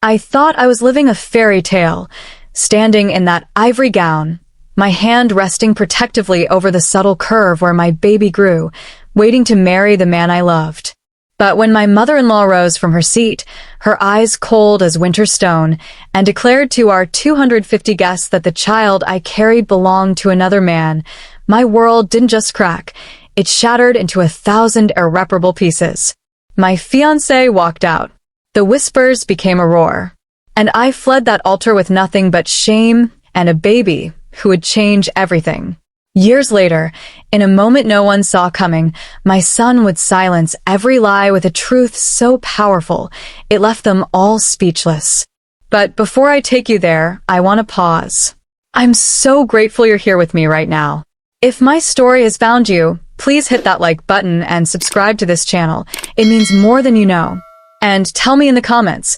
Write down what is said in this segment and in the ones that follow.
I thought I was living a fairy tale, standing in that ivory gown, my hand resting protectively over the subtle curve where my baby grew, waiting to marry the man I loved. But when my mother-in-law rose from her seat, her eyes cold as winter stone, and declared to our 250 guests that the child I carried belonged to another man, my world didn't just crack, it shattered into 1,000 irreparable pieces. My fiancé walked out. The whispers became a roar. And I fled that altar with nothing but shame and a baby who would change everything. Years later, in a moment no one saw coming, my son would silence every lie with a truth so powerful, it left them all speechless. But before I take you there, I want to pause. I'm so grateful you're here with me right now. If my story has found you, please hit that like button and subscribe to this channel. It means more than you know. And tell me in the comments,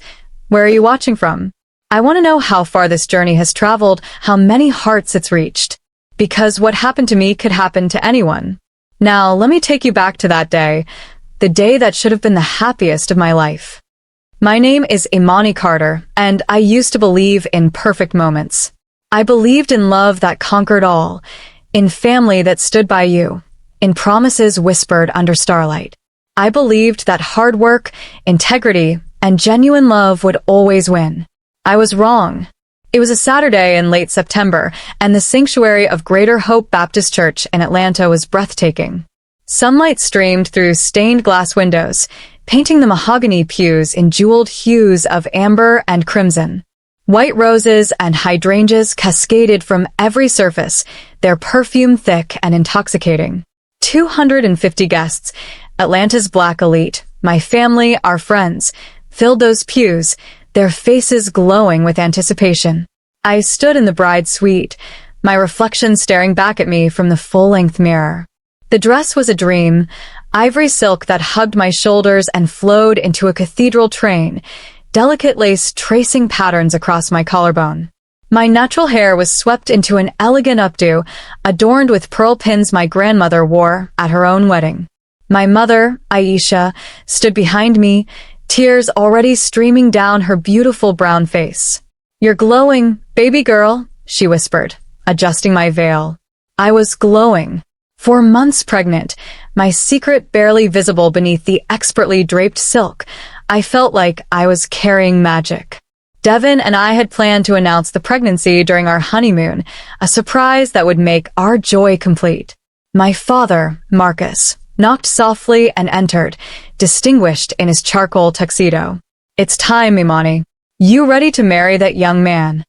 where are you watching from? I want to know how far this journey has traveled, how many hearts it's reached. Because what happened to me could happen to anyone. Now, let me take you back to that day, the day that should have been the happiest of my life. My name is Imani Carter, and I used to believe in perfect moments. I believed in love that conquered all, in family that stood by you, in promises whispered under starlight. I believed that hard work, integrity, and genuine love would always win. I was wrong. It was a Saturday in late September, and the sanctuary of Greater Hope Baptist Church in Atlanta was breathtaking. Sunlight streamed through stained glass windows, painting the mahogany pews in jeweled hues of amber and crimson. White roses and hydrangeas cascaded from every surface, their perfume thick and intoxicating. 250 guests, Atlanta's black elite, my family, our friends, filled those pews, their faces glowing with anticipation. I stood in the bride's suite, my reflection staring back at me from the full-length mirror. The dress was a dream, ivory silk that hugged my shoulders and flowed into a cathedral train, delicate lace tracing patterns across my collarbone. My natural hair was swept into an elegant updo, adorned with pearl pins my grandmother wore at her own wedding. My mother, Aisha, stood behind me, tears already streaming down her beautiful brown face. "You're glowing, baby girl," she whispered, adjusting my veil. I was glowing. 4 months pregnant, my secret barely visible beneath the expertly draped silk, I felt like I was carrying magic. Devin and I had planned to announce the pregnancy during our honeymoon, a surprise that would make our joy complete. My father, Marcus, knocked softly and entered, distinguished in his charcoal tuxedo. "It's time, Imani. You ready to marry that young man?"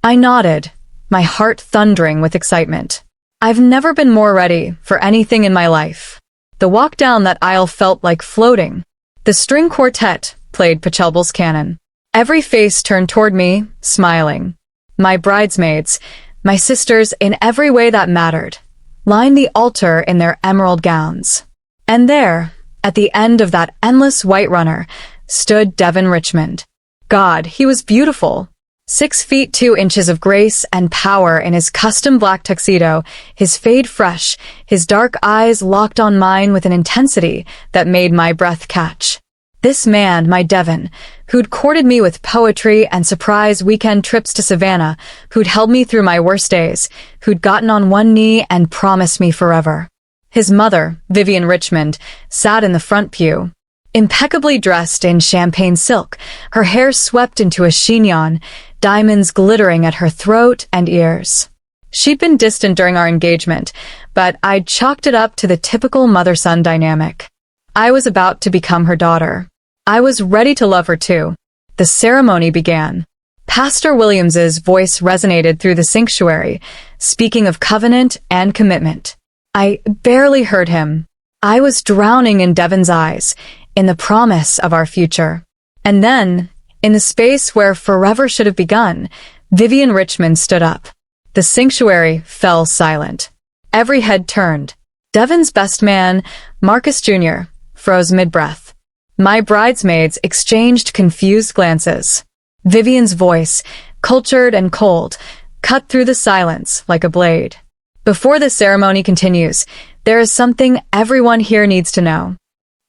I nodded, my heart thundering with excitement. I've never been more ready for anything in my life. The walk down that aisle felt like floating. The string quartet played Pachelbel's canon. Every face turned toward me, smiling. My bridesmaids, my sisters in every way that mattered, lined the altar in their emerald gowns. And there, at the end of that endless white runner, stood Devin Richmond. God, he was beautiful. 6 feet 2 inches of grace and power in his custom black tuxedo, his fade fresh, his dark eyes locked on mine with an intensity that made my breath catch. This man, my Devin, who'd courted me with poetry and surprise weekend trips to Savannah, who'd held me through my worst days, who'd gotten on one knee and promised me forever. His mother, Vivian Richmond, sat in the front pew. Impeccably dressed in champagne silk, her hair swept into a chignon, diamonds glittering at her throat and ears. She'd been distant during our engagement, but I'd chalked it up to the typical mother-son dynamic. I was about to become her daughter. I was ready to love her too. The ceremony began. Pastor Williams's voice resonated through the sanctuary, speaking of covenant and commitment. I barely heard him. I was drowning in Devin's eyes, in the promise of our future. And then, in the space where forever should have begun, Vivian Richmond stood up. The sanctuary fell silent. Every head turned. Devin's best man, Marcus Jr., froze mid-breath. My bridesmaids exchanged confused glances. Vivian's voice, cultured and cold, cut through the silence like a blade. Before the ceremony continues, there is something everyone here needs to know.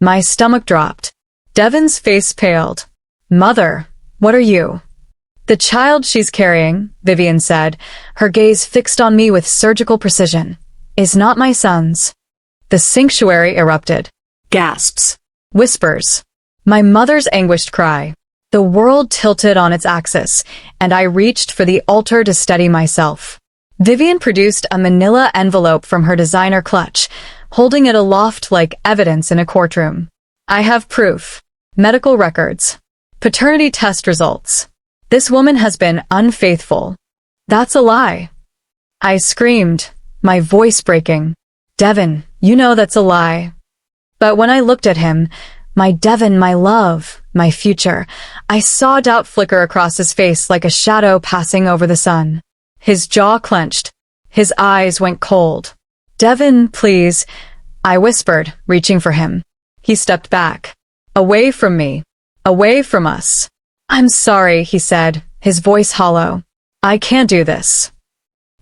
My stomach dropped. Devin's face paled. "Mother," What are you? The child she's carrying, Vivian said, her gaze fixed on me with surgical precision, is not my son's. The sanctuary erupted. Gasps. Whispers. My mother's anguished cry. The world tilted on its axis, and I reached for the altar to steady myself. Vivian produced a manila envelope from her designer clutch, holding it aloft like evidence in a courtroom. I have proof. Medical records. Paternity test results. This woman has been unfaithful. That's a lie. I screamed, my voice breaking. Devin, you know that's a lie. But when I looked at him, my Devin, my love, my future, I saw doubt flicker across his face like a shadow passing over the sun. His jaw clenched. His eyes went cold. Devin, please, I whispered, reaching for him. He stepped back. Away from me. Away from us. I'm sorry, he said, his voice hollow. I can't do this.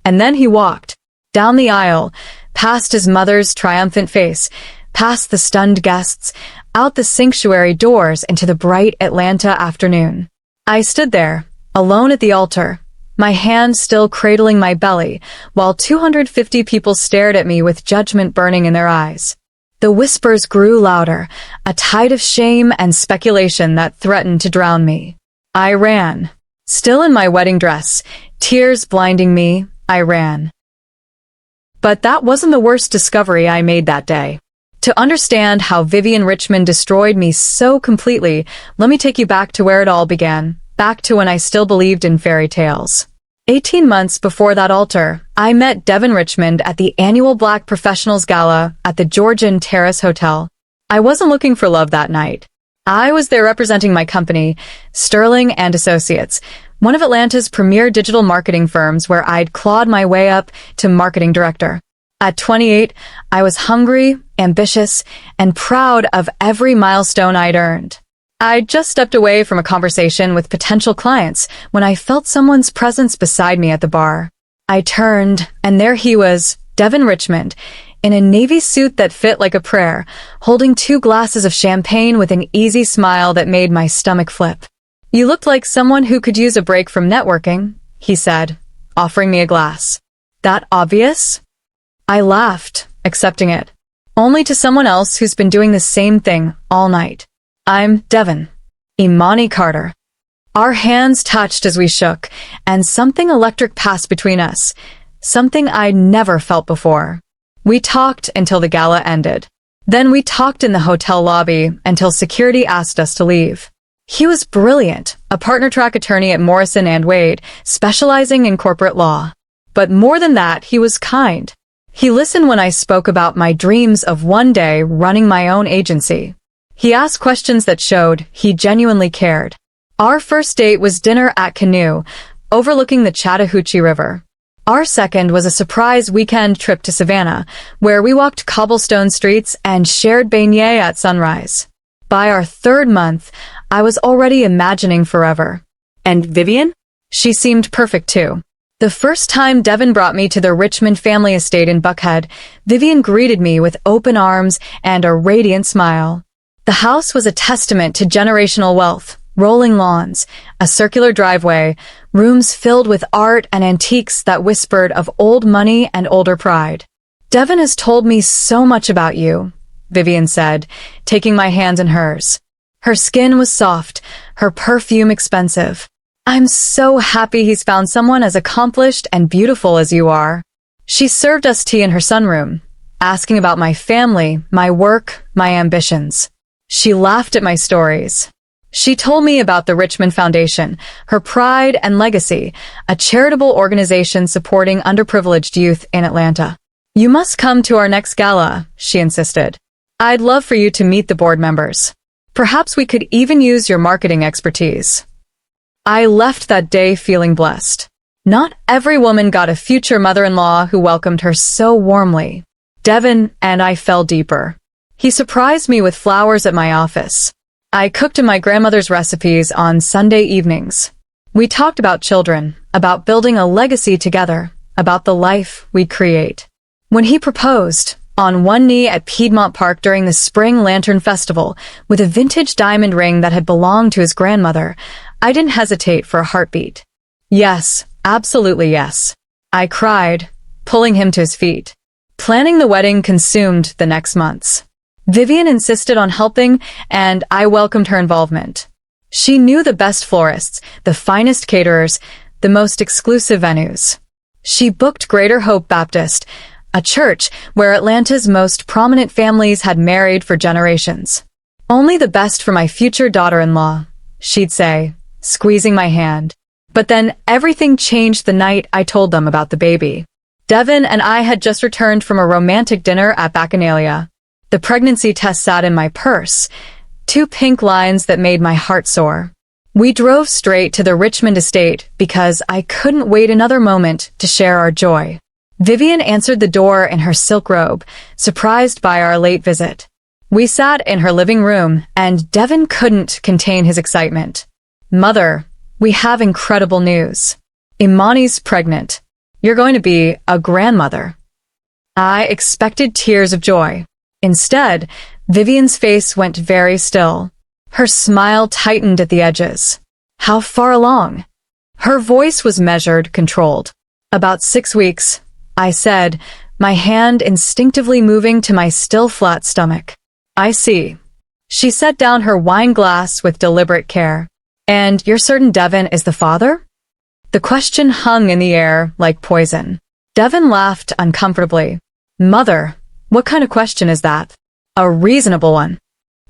And then he walked. Down the aisle, past his mother's triumphant face, past the stunned guests, out the sanctuary doors into the bright Atlanta afternoon. I stood there, alone at the altar, my hand still cradling my belly, while 250 people stared at me with judgment burning in their eyes. The whispers grew louder, a tide of shame and speculation that threatened to drown me. I ran. Still in my wedding dress, tears blinding me, I ran. But that wasn't the worst discovery I made that day. To understand how Vivian Richmond destroyed me so completely, let me take you back to where it all began, back to when I still believed in fairy tales. 18 months before that altar, I met Devin Richmond at the annual Black Professionals Gala at the Georgian Terrace Hotel. I wasn't looking for love that night. I was there representing my company, Sterling and Associates, one of Atlanta's premier digital marketing firms where I'd clawed my way up to marketing director. At 28, I was hungry, ambitious, and proud of every milestone I'd earned. I'd just stepped away from a conversation with potential clients when I felt someone's presence beside me at the bar. I turned, and there he was, Devin Richmond, in a navy suit that fit like a prayer, holding 2 glasses of champagne with an easy smile that made my stomach flip. You looked like someone who could use a break from networking, he said, offering me a glass. That obvious? I laughed, accepting it. Only to someone else who's been doing the same thing all night. I'm Devin. Imani Carter. Our hands touched as we shook, and something electric passed between us. Something I'd never felt before. We talked until the gala ended. Then we talked in the hotel lobby until security asked us to leave. He was brilliant, a partner-track attorney at Morrison & Wade, specializing in corporate law. But more than that, he was kind. He listened when I spoke about my dreams of one day running my own agency. He asked questions that showed he genuinely cared. Our first date was dinner at Canoe, overlooking the Chattahoochee River. Our second was a surprise weekend trip to Savannah, where we walked cobblestone streets and shared beignets at sunrise. By our 3rd month, I was already imagining forever. And Vivian? She seemed perfect too. The first time Devin brought me to the Richmond family estate in Buckhead, Vivian greeted me with open arms and a radiant smile. The house was a testament to generational wealth, rolling lawns, a circular driveway, rooms filled with art and antiques that whispered of old money and older pride. Devin has told me so much about you, Vivian said, taking my hand in hers. Her skin was soft, her perfume expensive. I'm so happy he's found someone as accomplished and beautiful as you are. She served us tea in her sunroom, asking about my family, my work, my ambitions. She laughed at my stories. She told me about the Richmond Foundation, her pride and legacy, a charitable organization supporting underprivileged youth in Atlanta. You must come to our next gala, she insisted. I'd love for you to meet the board members. Perhaps we could even use your marketing expertise. I left that day feeling blessed. Not every woman got a future mother-in-law who welcomed her so warmly. Devin and I fell deeper. He surprised me with flowers at my office. I cooked in my grandmother's recipes on Sunday evenings. We talked about children, about building a legacy together, about the life we create. When he proposed, on one knee at Piedmont Park during the Spring Lantern Festival, with a vintage diamond ring that had belonged to his grandmother, I didn't hesitate for a heartbeat. Yes, absolutely yes. I cried, pulling him to his feet. Planning the wedding consumed the next months. Vivian insisted on helping, and I welcomed her involvement. She knew the best florists, the finest caterers, the most exclusive venues. She booked Greater Hope Baptist, a church where Atlanta's most prominent families had married for generations. Only the best for my future daughter-in-law, she'd say, squeezing my hand. But then everything changed the night I told them about the baby. Devin and I had just returned from a romantic dinner at Bacchanalia. The pregnancy test sat in my purse, 2 pink lines that made my heart soar. We drove straight to the Richmond estate because I couldn't wait another moment to share our joy. Vivian answered the door in her silk robe, surprised by our late visit. We sat in her living room, and Devin couldn't contain his excitement. "Mother, we have incredible news. Imani's pregnant. You're going to be a grandmother." I expected tears of joy. Instead, Vivian's face went very still. Her smile tightened at the edges. "How far along?" Her voice was measured, controlled. "About 6 weeks," I said, my hand instinctively moving to my still flat stomach. "I see." She set down her wine glass with deliberate care. "And you're certain Devin is the father?" The question hung in the air like poison. Devin laughed uncomfortably. "Mother, what kind of question is that?" "A reasonable one."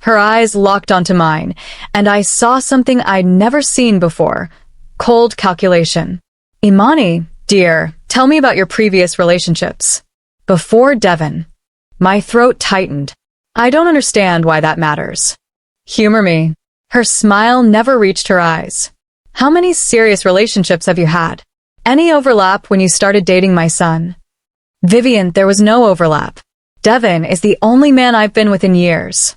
Her eyes locked onto mine, and I saw something I'd never seen before. Cold calculation. "Imani, dear, tell me about your previous relationships." "Before Devin." My throat tightened. "I don't understand why that matters." "Humor me." Her smile never reached her eyes. "How many serious relationships have you had? Any overlap when you started dating my son?" "Vivian, there was no overlap. Devin is the only man I've been with in years."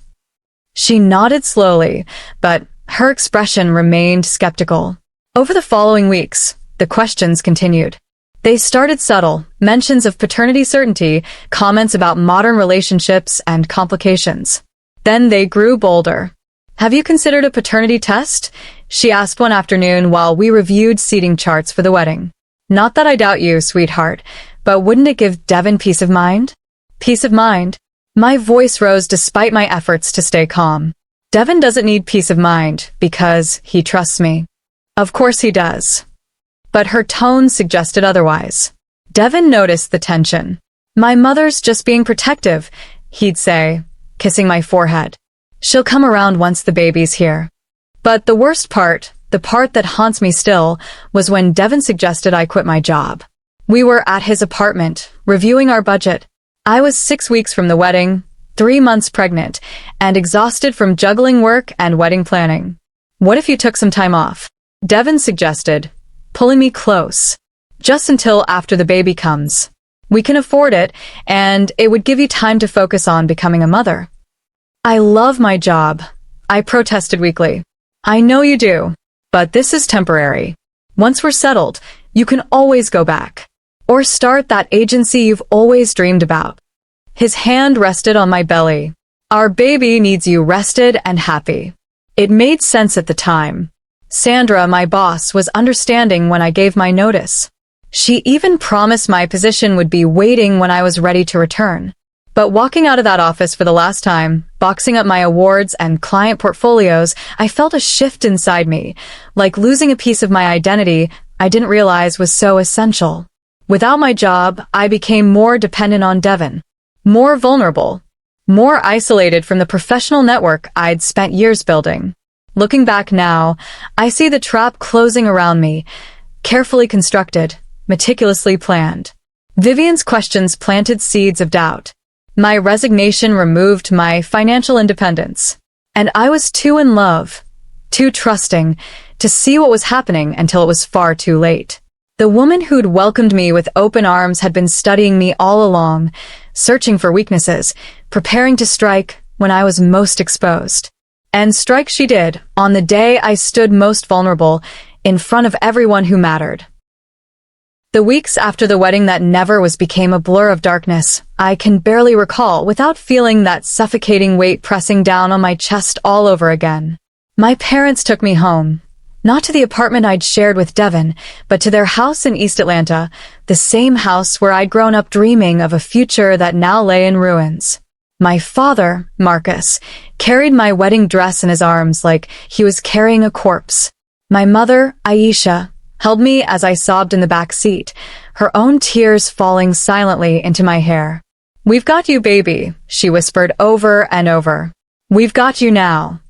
She nodded slowly, but her expression remained skeptical. Over the following weeks, the questions continued. They started subtle, mentions of paternity certainty, comments about modern relationships and complications. Then they grew bolder. "Have you considered a paternity test?" she asked one afternoon while we reviewed seating charts for the wedding. "Not that I doubt you, sweetheart, but wouldn't it give Devin peace of mind?" "Peace of mind?" My voice rose despite my efforts to stay calm. "Devin doesn't need peace of mind because he trusts me." "Of course he does." But her tone suggested otherwise. Devin noticed the tension. "My mother's just being protective," he'd say, kissing my forehead. "She'll come around once the baby's here." But the worst part, the part that haunts me still, was when Devin suggested I quit my job. We were at his apartment, reviewing our budget. I was 6 weeks from the wedding, 3 months pregnant, and exhausted from juggling work and wedding planning. "What if you took some time off?" Devin suggested, pulling me close. "Just until after the baby comes. We can afford it, and it would give you time to focus on becoming a mother." "I love my job," I protested weakly. "I know you do, but this is temporary. Once we're settled, you can always go back. Or start that agency you've always dreamed about." His hand rested on my belly. "Our baby needs you rested and happy." It made sense at the time. Sandra, my boss, was understanding when I gave my notice. She even promised my position would be waiting when I was ready to return. But walking out of that office for the last time, boxing up my awards and client portfolios, I felt a shift inside me, like losing a piece of my identity I didn't realize was so essential. Without my job, I became more dependent on Devin, more vulnerable, more isolated from the professional network I'd spent years building. Looking back now, I see the trap closing around me, carefully constructed, meticulously planned. Vivian's questions planted seeds of doubt. My resignation removed my financial independence. And I was too in love, too trusting, to see what was happening until it was far too late. The woman who'd welcomed me with open arms had been studying me all along, searching for weaknesses, preparing to strike when I was most exposed. And strike she did, on the day I stood most vulnerable, in front of everyone who mattered. The weeks after the wedding that never was became a blur of darkness. I can barely recall without feeling that suffocating weight pressing down on my chest all over again. My parents took me home, Not to the apartment I'd shared with Devon, but to their house in East Atlanta, the same house where I'd grown up dreaming of a future that now lay in ruins. My father, Marcus, carried my wedding dress in his arms like he was carrying a corpse. My mother, Aisha, held me as I sobbed in the back seat, her own tears falling silently into my hair. "We've got you, baby," she whispered over and over. "We've got you now."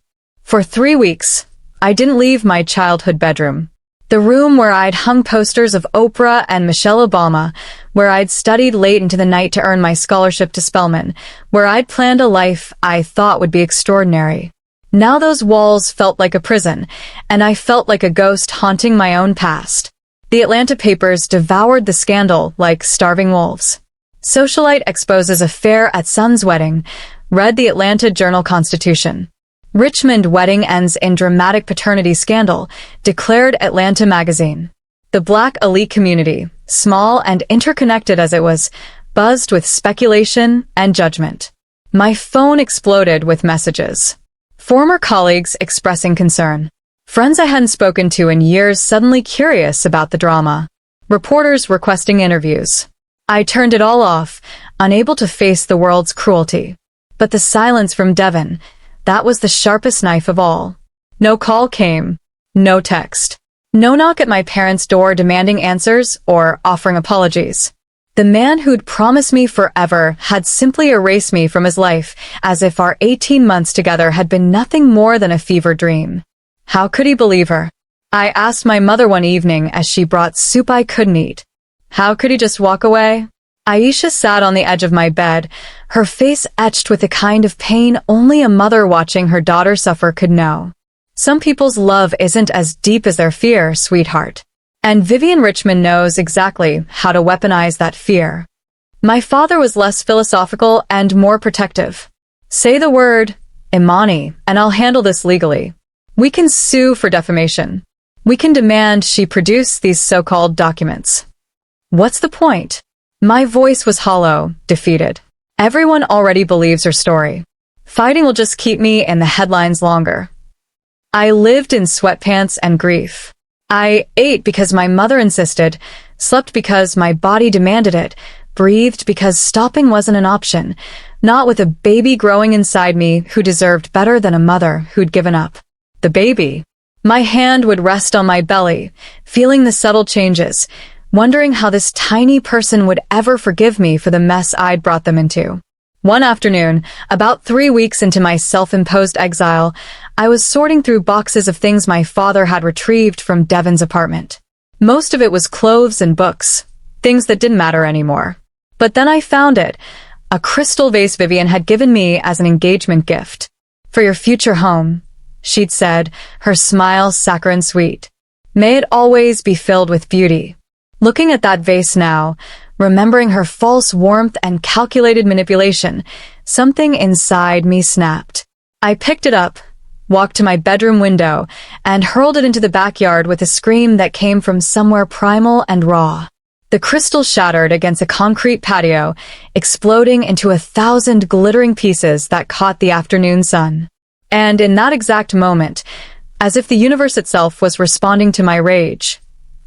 For 3 weeks, I didn't leave my childhood bedroom. The room where I'd hung posters of Oprah and Michelle Obama, where I'd studied late into the night to earn my scholarship to Spelman, where I'd planned a life I thought would be extraordinary. Now those walls felt like a prison, and I felt like a ghost haunting my own past. The Atlanta papers devoured the scandal like starving wolves. Socialite exposes affair at son's wedding, read the Atlanta Journal-Constitution. Richmond wedding ends in dramatic paternity scandal, declared Atlanta magazine. The black elite community, small and interconnected as it was, buzzed with speculation and judgment. My phone exploded with messages. Former colleagues expressing concern. Friends I hadn't spoken to in years suddenly curious about the drama. Reporters requesting interviews. I turned it all off, unable to face the world's cruelty. But the silence from Devon, that was the sharpest knife of all. No call came, no text. No knock at my parents' door demanding answers or offering apologies. The man who'd promised me forever had simply erased me from his life, as if our 18 months together had been nothing more than a fever dream. How could he believe her? I asked my mother one evening as she brought soup I couldn't eat. How could he just walk away? Aisha sat on the edge of my bed, her face etched with a kind of pain only a mother watching her daughter suffer could know. Some people's love isn't as deep as their fear, sweetheart. And Vivian Richmond knows exactly how to weaponize that fear. My father was less philosophical and more protective. Say the word, Imani, and I'll handle this legally. We can sue for defamation. We can demand she produce these so-called documents. What's the point? My voice was hollow, defeated. Everyone already believes her story. Fighting will just keep me in the headlines longer. I lived in sweatpants and grief. I ate because my mother insisted, slept because my body demanded it, breathed because stopping wasn't an option, not with a baby growing inside me who deserved better than a mother who'd given up. The baby. My hand would rest on my belly, feeling the subtle changes, wondering how this tiny person would ever forgive me for the mess I'd brought them into. One afternoon, about 3 weeks into my self-imposed exile, I was sorting through boxes of things my father had retrieved from Devon's apartment. Most of it was clothes and books, things that didn't matter anymore. But then I found it, a crystal vase Vivian had given me as an engagement gift. "For your future home," she'd said, her smile saccharine sweet. "May it always be filled with beauty." Looking at that vase now, remembering her false warmth and calculated manipulation, something inside me snapped. I picked it up, walked to my bedroom window, and hurled it into the backyard with a scream that came from somewhere primal and raw. The crystal shattered against a concrete patio, exploding into 1,000 glittering pieces that caught the afternoon sun. And in that exact moment, as if the universe itself was responding to my rage,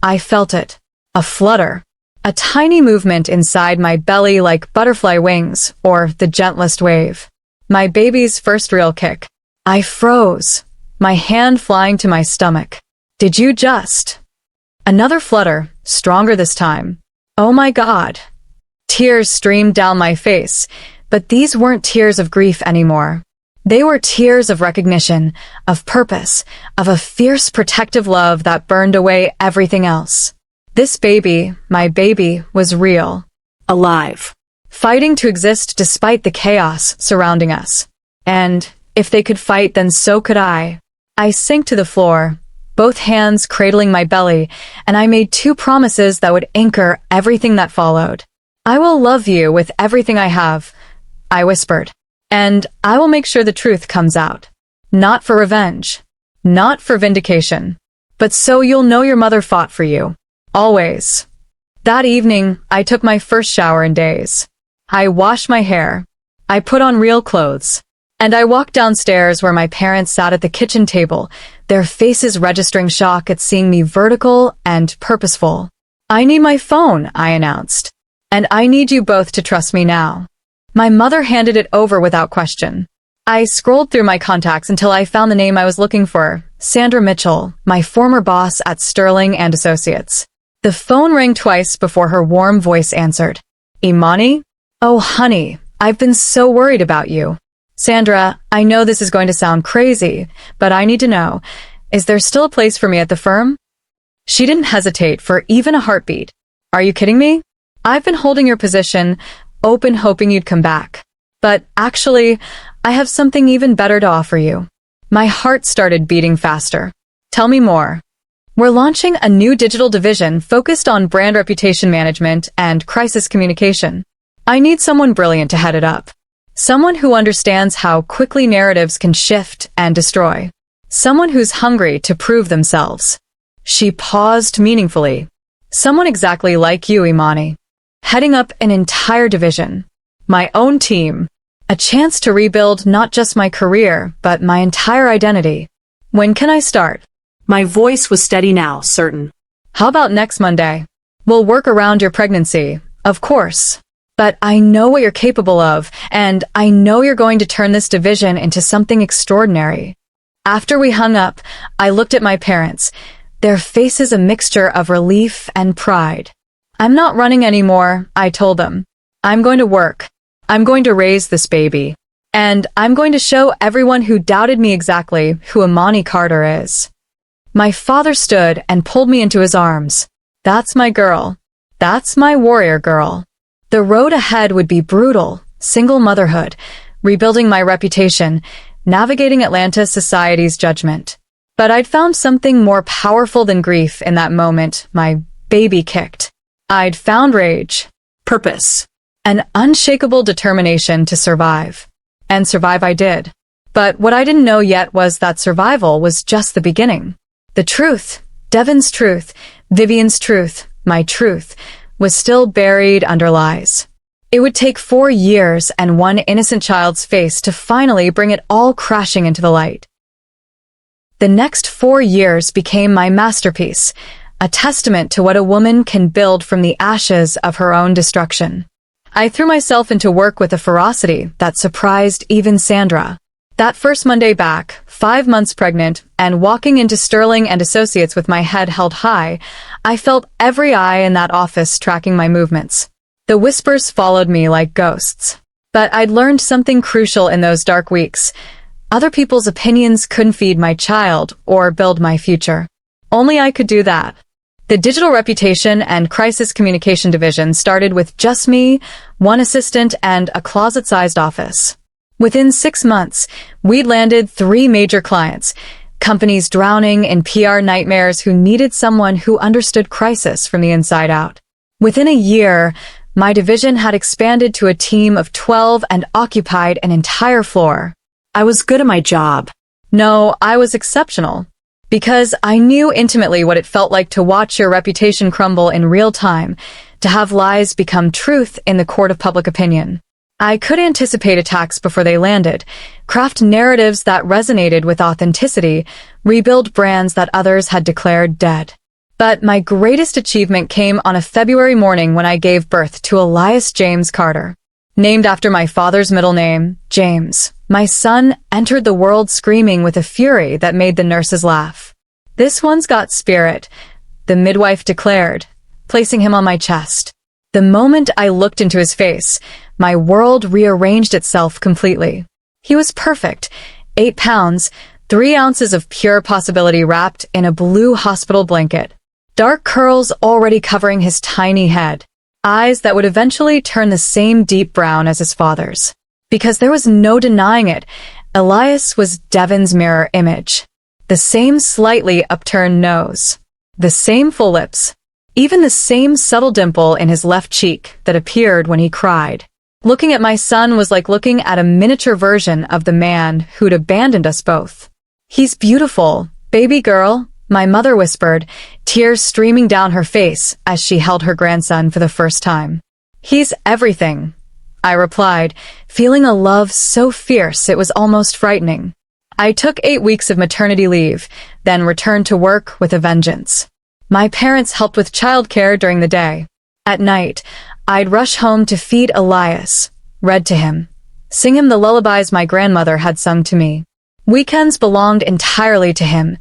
I felt it. A flutter. A tiny movement inside my belly like butterfly wings or the gentlest wave. My baby's first real kick. I froze, my hand flying to my stomach. "Did you just?" Another flutter, stronger this time. Oh my God. Tears streamed down my face, but these weren't tears of grief anymore. They were tears of recognition, of purpose, of a fierce protective love that burned away everything else. This baby, my baby, was real. Alive. Fighting to exist despite the chaos surrounding us. And if they could fight, then so could I. I sank to the floor, both hands cradling my belly, and I made 2 promises that would anchor everything that followed. "I will love you with everything I have," I whispered. "And I will make sure the truth comes out. Not for revenge. Not for vindication. But so you'll know your mother fought for you. Always." That evening, I took my first shower in days. I washed my hair. I put on real clothes. And I walked downstairs where my parents sat at the kitchen table, their faces registering shock at seeing me vertical and purposeful. "I need my phone," I announced. "And I need you both to trust me now." My mother handed it over without question. I scrolled through my contacts until I found the name I was looking for, Sandra Mitchell, my former boss at Sterling and Associates. The phone rang twice before her warm voice answered. "Imani? Oh, honey, I've been so worried about you." "Sandra, I know this is going to sound crazy, but I need to know, is there still a place for me at the firm?" She didn't hesitate for even a heartbeat. "Are you kidding me? I've been holding your position, open hoping you'd come back. But actually, I have something even better to offer you." My heart started beating faster. "Tell me more." "We're launching a new digital division focused on brand reputation management and crisis communication. I need someone brilliant to head it up. Someone who understands how quickly narratives can shift and destroy. Someone who's hungry to prove themselves." She paused meaningfully. "Someone exactly like you, Imani. Heading up an entire division. My own team. A chance to rebuild not just my career, but my entire identity. When can I start?" My voice was steady now, certain. "How about next Monday? We'll work around your pregnancy, of course. But I know what you're capable of, and I know you're going to turn this division into something extraordinary." After we hung up, I looked at my parents, their faces a mixture of relief and pride. "I'm not running anymore," I told them. "I'm going to work. I'm going to raise this baby. And I'm going to show everyone who doubted me exactly who Imani Carter is." My father stood and pulled me into his arms. "That's my girl. That's my warrior girl." The road ahead would be brutal: single motherhood, rebuilding my reputation, navigating Atlanta society's judgment. But I'd found something more powerful than grief in that moment. My baby kicked. I'd found rage, Purpose. an unshakable determination to survive. And survive I did. But what I didn't know yet was that survival was just the beginning. The truth, Devon's truth, Vivian's truth, my truth, was still buried under lies. It would take 4 years and one innocent child's face to finally bring it all crashing into the light. The next 4 years became my masterpiece, a testament to what a woman can build from the ashes of her own destruction. I threw myself into work with a ferocity that surprised even Sandra. That first Monday back, 5 months pregnant, and walking into Sterling and Associates with my head held high, I felt every eye in that office tracking my movements. The whispers followed me like ghosts. But I'd learned something crucial in those dark weeks. Other people's opinions couldn't feed my child or build my future. Only I could do that. The digital reputation and crisis communication division started with just me, one assistant, and a closet-sized office. Within 6 months, we'd landed 3 major clients, companies drowning in PR nightmares who needed someone who understood crisis from the inside out. Within a year, my division had expanded to a team of 12 and occupied an entire floor. I was good at my job. No, I was exceptional. Because I knew intimately what it felt like to watch your reputation crumble in real time, to have lies become truth in the court of public opinion. I could anticipate attacks before they landed, craft narratives that resonated with authenticity, rebuild brands that others had declared dead. But my greatest achievement came on a February morning when I gave birth to Elias James Carter. Named after my father's middle name, James, my son entered the world screaming with a fury that made the nurses laugh. "This one's got spirit," the midwife declared, placing him on my chest. The moment I looked into his face, my world rearranged itself completely. He was perfect, 8 pounds, 3 ounces of pure possibility wrapped in a blue hospital blanket. Dark curls already covering his tiny head. Eyes that would eventually turn the same deep brown as his father's. Because there was no denying it, Elias was Devon's mirror image. The same slightly upturned nose. The same full lips. Even the same subtle dimple in his left cheek that appeared when he cried. Looking at my son was like looking at a miniature version of the man who'd abandoned us both. "He's beautiful, baby girl," my mother whispered, tears streaming down her face as she held her grandson for the first time. "He's everything. I replied, feeling a love so fierce it was almost frightening. I took 8 weeks of maternity leave, then returned to work with a vengeance. My parents helped with childcare during the day. At night, I'd rush home to feed Elias, read to him, sing him the lullabies my grandmother had sung to me. Weekends belonged entirely to him,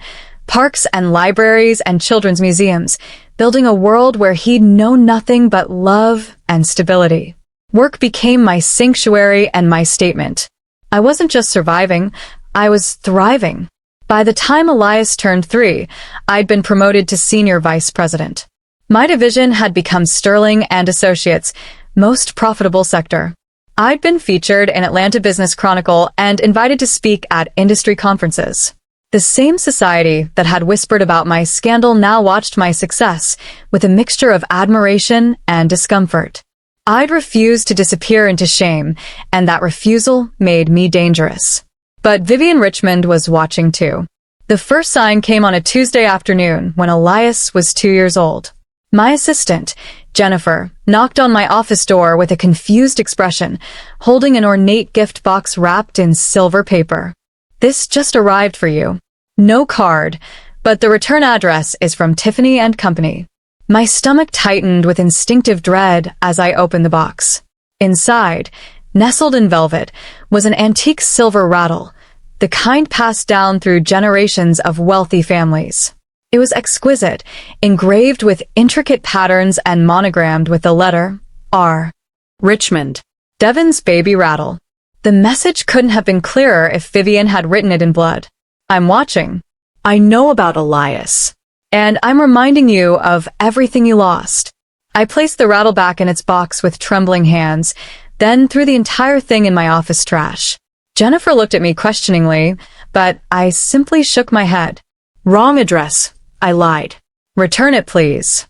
parks and libraries and children's museums, building a world where he'd know nothing but love and stability. Work became my sanctuary and my statement. I wasn't just surviving, I was thriving. By the time Elias turned 3, I'd been promoted to senior vice president. My division had become Sterling and Associates' most profitable sector. I'd been featured in Atlanta Business Chronicle and invited to speak at industry conferences. The same society that had whispered about my scandal now watched my success with a mixture of admiration and discomfort. I'd refused to disappear into shame, and that refusal made me dangerous. But Vivian Richmond was watching too. The first sign came on a Tuesday afternoon when Elias was 2 years old. My assistant, Jennifer, knocked on my office door with a confused expression, holding an ornate gift box wrapped in silver paper. "This just arrived for you. No card, but the return address is from Tiffany and Company." My stomach tightened with instinctive dread as I opened the box. Inside, nestled in velvet, was an antique silver rattle, the kind passed down through generations of wealthy families. It was exquisite, engraved with intricate patterns and monogrammed with the letter R. Richmond. Devon's baby rattle. The message couldn't have been clearer if Vivian had written it in blood. "I'm watching. I know about Elias. And I'm reminding you of everything you lost." I placed the rattle back in its box with trembling hands, then threw the entire thing in my office trash. Jennifer looked at me questioningly, but I simply shook my head. "Wrong address," I lied. "Return it, please."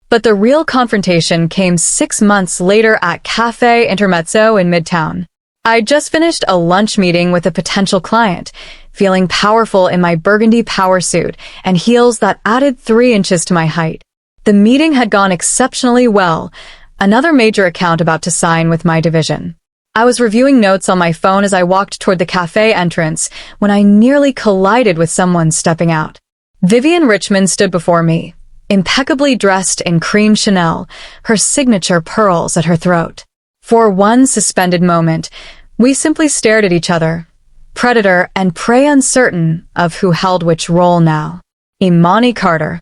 But the real confrontation came 6 months later at Cafe Intermezzo in Midtown. I'd just finished a lunch meeting with a potential client, feeling powerful in my burgundy power suit and heels that added 3 inches to my height. The meeting had gone exceptionally well, another major account about to sign with my division. I was reviewing notes on my phone as I walked toward the cafe entrance when I nearly collided with someone stepping out. Vivian Richmond stood before me, impeccably dressed in cream Chanel, her signature pearls at her throat. For one suspended moment, we simply stared at each other, predator and prey uncertain of who held which role now. Imani Carter.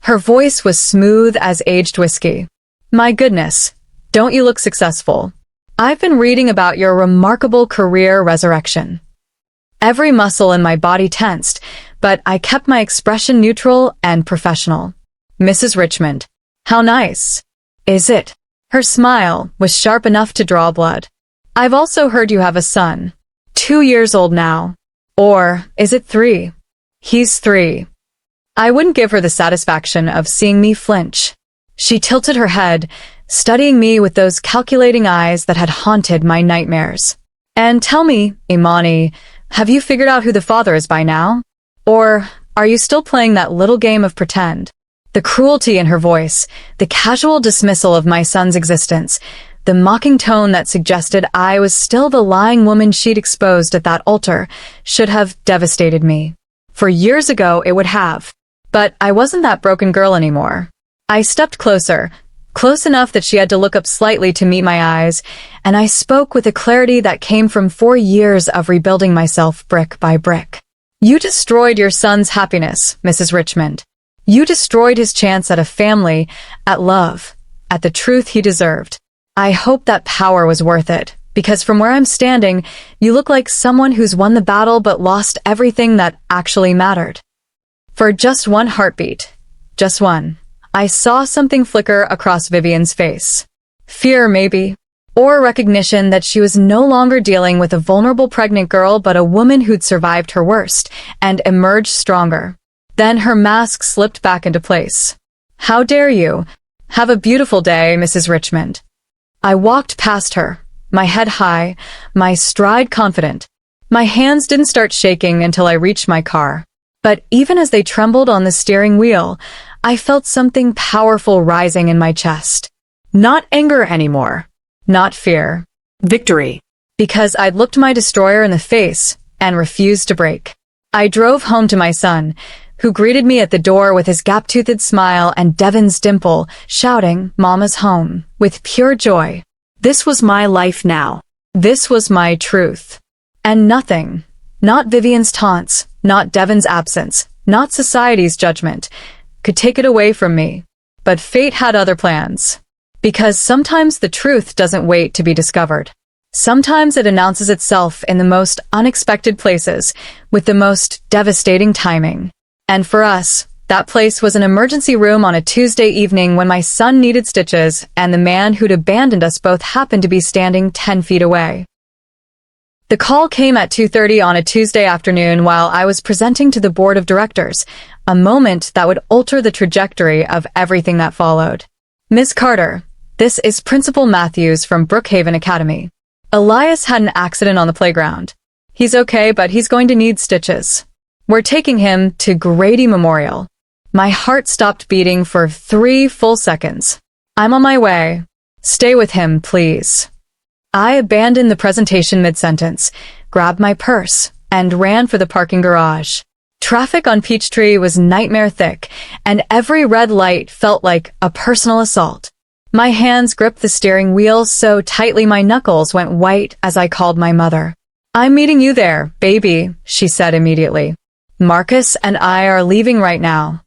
Her voice was smooth as aged whiskey. "My goodness, don't you look successful? I've been reading about your remarkable career resurrection." Every muscle in my body tensed, but I kept my expression neutral and professional. "Mrs. Richmond, how nice. Is it?" Her smile was sharp enough to draw blood. "I've also heard you have a son. 2 years old now. Or is it 3? He's 3. I wouldn't give her the satisfaction of seeing me flinch. She tilted her head, studying me with those calculating eyes that had haunted my nightmares. "And tell me, Imani, have you figured out who the father is by now? Or are you still playing that little game of pretend?" The cruelty in her voice, the casual dismissal of my son's existence, the mocking tone that suggested I was still the lying woman she'd exposed at that altar, should have devastated me. For years ago it would have. But I wasn't that broken girl anymore. I stepped closer, close enough that she had to look up slightly to meet my eyes, and I spoke with a clarity that came from 4 years of rebuilding myself brick by brick. "You destroyed your son's happiness, Mrs. Richmond. You destroyed his chance at a family, at love, at the truth he deserved. I hope that power was worth it, because from where I'm standing, you look like someone who's won the battle but lost everything that actually mattered." For just one heartbeat, just one, I saw something flicker across Vivian's face. Fear, maybe, or recognition that she was no longer dealing with a vulnerable pregnant girl but a woman who'd survived her worst and emerged stronger. Then her mask slipped back into place. "How dare you? Have a beautiful day, Mrs. Richmond." I walked past her, my head high, my stride confident. My hands didn't start shaking until I reached my car. But even as they trembled on the steering wheel, I felt something powerful rising in my chest. Not anger anymore. Not fear. Victory. Because I'd looked my destroyer in the face and refused to break. I drove home to my son, who greeted me at the door with his gap-toothed smile and Devon's dimple, shouting, "Mama's home," with pure joy. This was my life now. This was my truth. And nothing, not Vivian's taunts, not Devon's absence, not society's judgment, could take it away from me. But fate had other plans. Because sometimes the truth doesn't wait to be discovered. Sometimes it announces itself in the most unexpected places, with the most devastating timing. And for us, that place was an emergency room on a Tuesday evening when my son needed stitches and the man who'd abandoned us both happened to be standing 10 feet away. The call came at 2:30 on a Tuesday afternoon while I was presenting to the board of directors, a moment that would alter the trajectory of everything that followed. "Ms. Carter, this is Principal Matthews from Brookhaven Academy. Elias had an accident on the playground. He's okay, but he's going to need stitches. We're taking him to Grady Memorial." My heart stopped beating for 3 full seconds. "I'm on my way. Stay with him, please." I abandoned the presentation mid-sentence, grabbed my purse, and ran for the parking garage. Traffic on Peachtree was nightmare thick, and every red light felt like a personal assault. My hands gripped the steering wheel so tightly my knuckles went white as I called my mother. "I'm meeting you there, baby," she said immediately. "Marcus and I are leaving right now."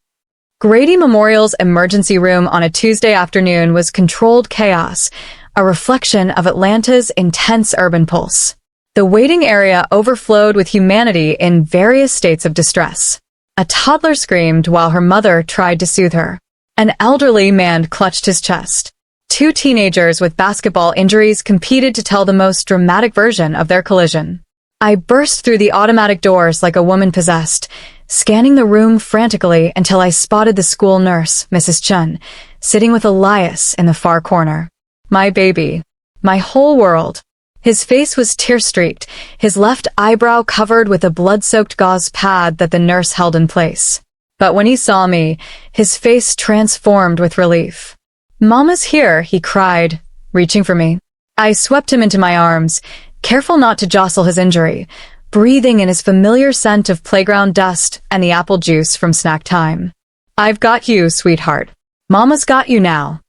Grady Memorial's emergency room on a Tuesday afternoon was controlled chaos, a reflection of Atlanta's intense urban pulse. The waiting area overflowed with humanity in various states of distress. A toddler screamed while her mother tried to soothe her. An elderly man clutched his chest. 2 teenagers with basketball injuries competed to tell the most dramatic version of their collision. I burst through the automatic doors like a woman possessed, scanning the room frantically until I spotted the school nurse, Mrs. Chun, sitting with Elias in the far corner. My baby. My whole world. His face was tear-streaked, his left eyebrow covered with a blood-soaked gauze pad that the nurse held in place. But when he saw me, his face transformed with relief. "Mama's here," he cried, reaching for me. I swept him into my arms, careful not to jostle his injury, breathing in his familiar scent of playground dust and the apple juice from snack time. "I've got you, sweetheart. Mama's got you now."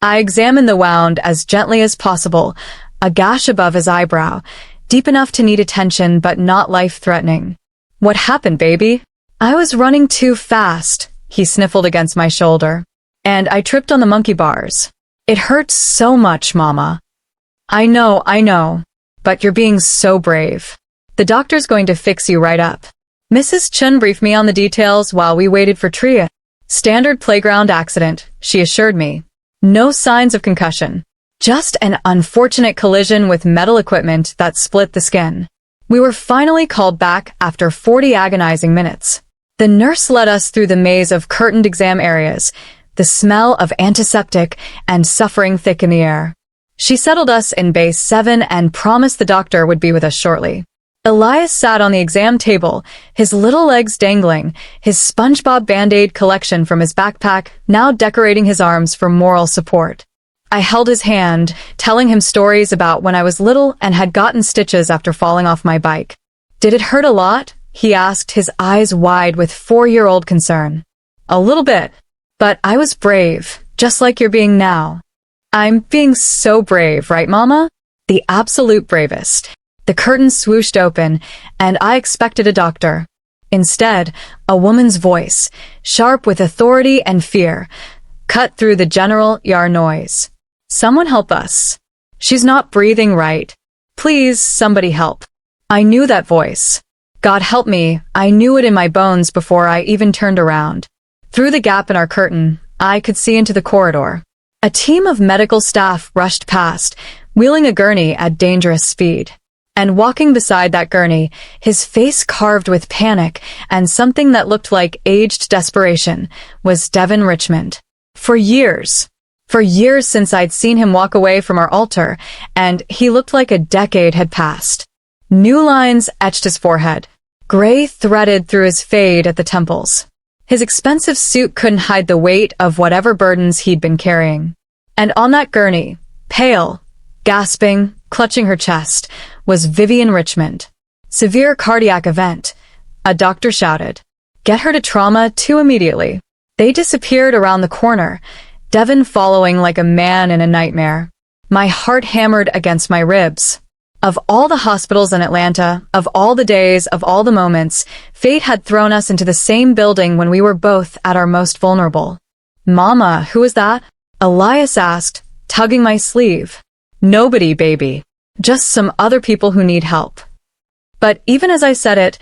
I examined the wound as gently as possible, a gash above his eyebrow, deep enough to need attention but not life-threatening. "What happened, baby?" "I was running too fast," he sniffled against my shoulder. "And I tripped on the monkey bars. It hurts so much, Mama." I know, but you're being so brave. The doctor's going to fix you right up." Mrs. Chun briefed me on the details while we waited for Tria. "Standard playground accident," she assured me. "No signs of concussion. Just an unfortunate collision with metal equipment that split the skin." We were finally called back after 40 agonizing minutes. The nurse led us through the maze of curtained exam areas, the smell of antiseptic and suffering thick in the air. She settled us in Bay 7 and promised the doctor would be with us shortly. Elias sat on the exam table, his little legs dangling, his SpongeBob Band-Aid collection from his backpack now decorating his arms for moral support. I held his hand, telling him stories about when I was little and had gotten stitches after falling off my bike. "Did it hurt a lot?" he asked, his eyes wide with 4-year-old concern. "A little bit. But I was brave, just like you're being now." "I'm being so brave, right, Mama?" "The absolute bravest." The curtain swooshed open, and I expected a doctor. Instead, a woman's voice, sharp with authority and fear, cut through the general yar noise. "Someone help us. She's not breathing right. Please, somebody help." I knew that voice. God help me, I knew it in my bones before I even turned around. Through the gap in our curtain, I could see into the corridor. A team of medical staff rushed past, wheeling a gurney at dangerous speed. And walking beside that gurney, his face carved with panic and something that looked like aged desperation, was Devon Richmond. For years since I'd seen him walk away from our altar, and he looked like a decade had passed. New lines etched his forehead. Gray threaded through his fade at the temples. His expensive suit couldn't hide the weight of whatever burdens he'd been carrying. And on that gurney, pale, gasping, clutching her chest, was Vivian Richmond. Severe cardiac event. A doctor shouted. Get her to trauma 2 immediately. They disappeared around the corner, Devin following like a man in a nightmare. My heart hammered against my ribs. Of all the hospitals in Atlanta, of all the days, of all the moments, fate had thrown us into the same building when we were both at our most vulnerable. Mama, who is that? Elias asked, tugging my sleeve. Nobody, baby. Just some other people who need help. But even as I said it,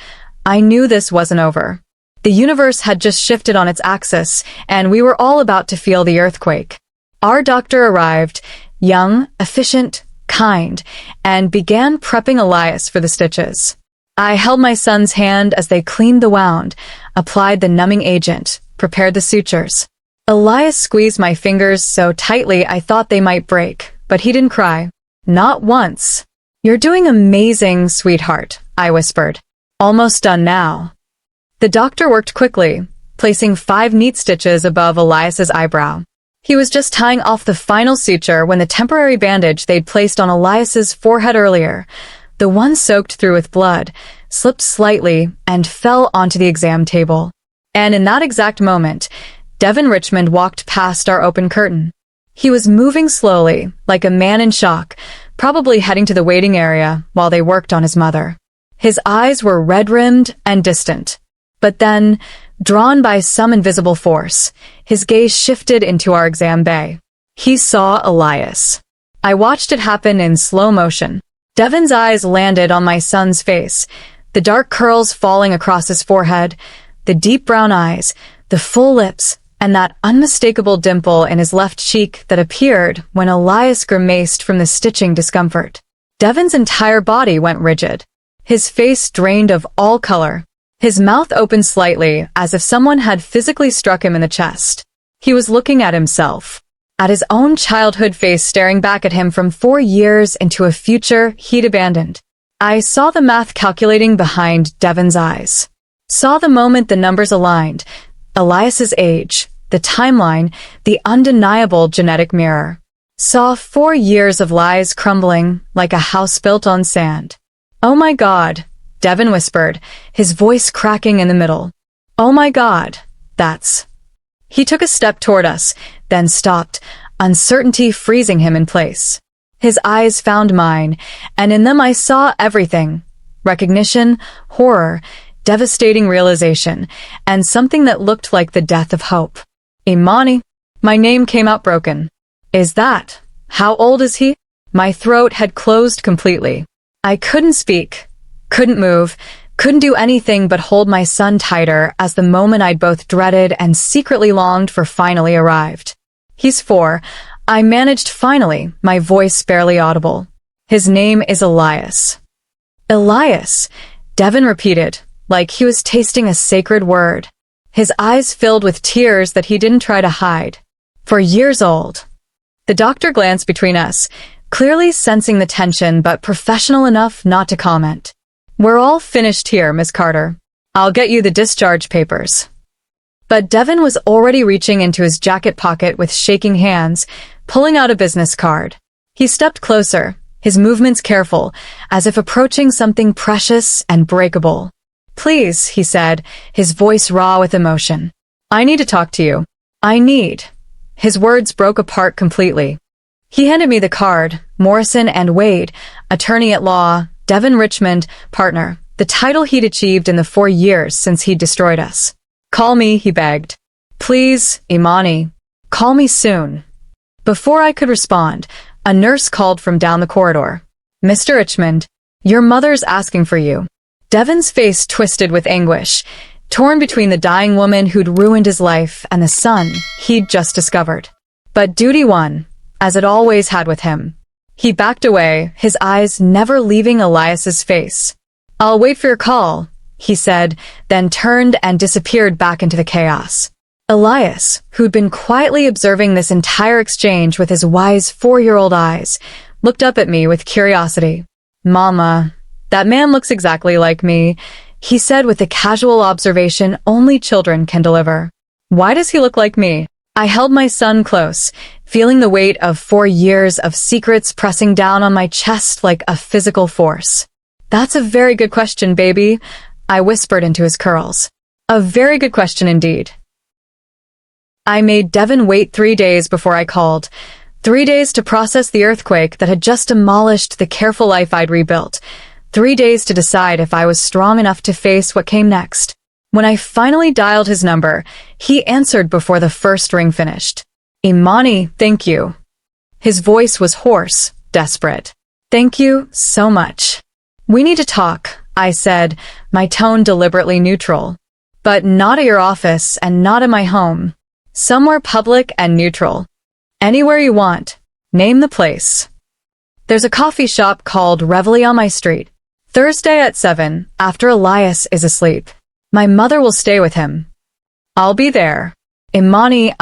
I knew this wasn't over. The universe had just shifted on its axis, and we were all about to feel the earthquake. Our doctor arrived, young, efficient, kind, and began prepping Elias for the stitches. I held my son's hand as they cleaned the wound, applied the numbing agent, prepared the sutures. Elias squeezed my fingers so tightly I thought they might break, but he didn't cry. Not once. You're doing amazing, sweetheart, I whispered. Almost done now. The doctor worked quickly, placing 5 neat stitches above Elias's eyebrow. He was just tying off the final suture when the temporary bandage they'd placed on Elias's forehead earlier, the one soaked through with blood, slipped slightly and fell onto the exam table. And in that exact moment, Devin Richmond walked past our open curtain. He was moving slowly, like a man in shock, probably heading to the waiting area while they worked on his mother. His eyes were red-rimmed and distant. But then, drawn by some invisible force, his gaze shifted into our exam bay. He saw Elias. I watched it happen in slow motion. Devin's eyes landed on my son's face, the dark curls falling across his forehead, the deep brown eyes, the full lips, and that unmistakable dimple in his left cheek that appeared when Elias grimaced from the stitching discomfort. Devin's entire body went rigid. His face drained of all color. His mouth opened slightly, as if someone had physically struck him in the chest. He was looking at himself, at his own childhood face staring back at him from 4 years into a future he'd abandoned. I saw the math calculating behind Devin's eyes. Saw the moment the numbers aligned, Elias's age, the timeline, the undeniable genetic mirror. Saw 4 years of lies crumbling like a house built on sand. Oh my God, Devin whispered, his voice cracking in the middle. Oh my God, that's... He took a step toward us, then stopped, uncertainty freezing him in place. His eyes found mine, and in them I saw everything. Recognition, horror, devastating realization, and something that looked like the death of hope. Imani. My name came out broken. Is that? How old is he? My throat had closed completely. I couldn't speak. Couldn't move, couldn't do anything but hold my son tighter as the moment I'd both dreaded and secretly longed for finally arrived. He's 4. I managed finally, my voice barely audible. His name is Elias. Elias, Devin repeated, like he was tasting a sacred word. His eyes filled with tears that he didn't try to hide. 4 years old. The doctor glanced between us, clearly sensing the tension but professional enough not to comment. We're all finished here, Miss Carter. I'll get you the discharge papers. But Devin was already reaching into his jacket pocket with shaking hands, pulling out a business card. He stepped closer, his movements careful, as if approaching something precious and breakable. Please, he said, his voice raw with emotion. I need to talk to you. I need. His words broke apart completely. He handed me the card, Morrison and Wade, attorney at law, Devin Richmond, partner, the title he'd achieved in the 4 years since he'd destroyed us. Call me, he begged. Please, Imani. Call me soon. Before I could respond, a nurse called from down the corridor. Mr. Richmond, your mother's asking for you. Devin's face twisted with anguish, torn between the dying woman who'd ruined his life and the son he'd just discovered. But duty won, as it always had with him. He backed away, his eyes never leaving Elias's face. I'll wait for your call, he said, then turned and disappeared back into the chaos. Elias, who'd been quietly observing this entire exchange with his wise 4-year-old eyes, looked up at me with curiosity. Mama, that man looks exactly like me, he said with the casual observation only children can deliver. Why does he look like me? I held my son close, feeling the weight of 4 years of secrets pressing down on my chest like a physical force. That's a very good question, baby, I whispered into his curls. A very good question indeed. I made Devin wait 3 days before I called. 3 days to process the earthquake that had just demolished the careful life I'd rebuilt. 3 days to decide if I was strong enough to face what came next. When I finally dialed his number, he answered before the first ring finished. Imani, thank you. His voice was hoarse, desperate. Thank you so much. We need to talk, I said, my tone deliberately neutral. But not at your office and not in my home. Somewhere public and neutral. Anywhere you want. Name the place. There's a coffee shop called Reveille on my street. Thursday at 7, after Elias is asleep. My mother will stay with him. I'll be there. Imani,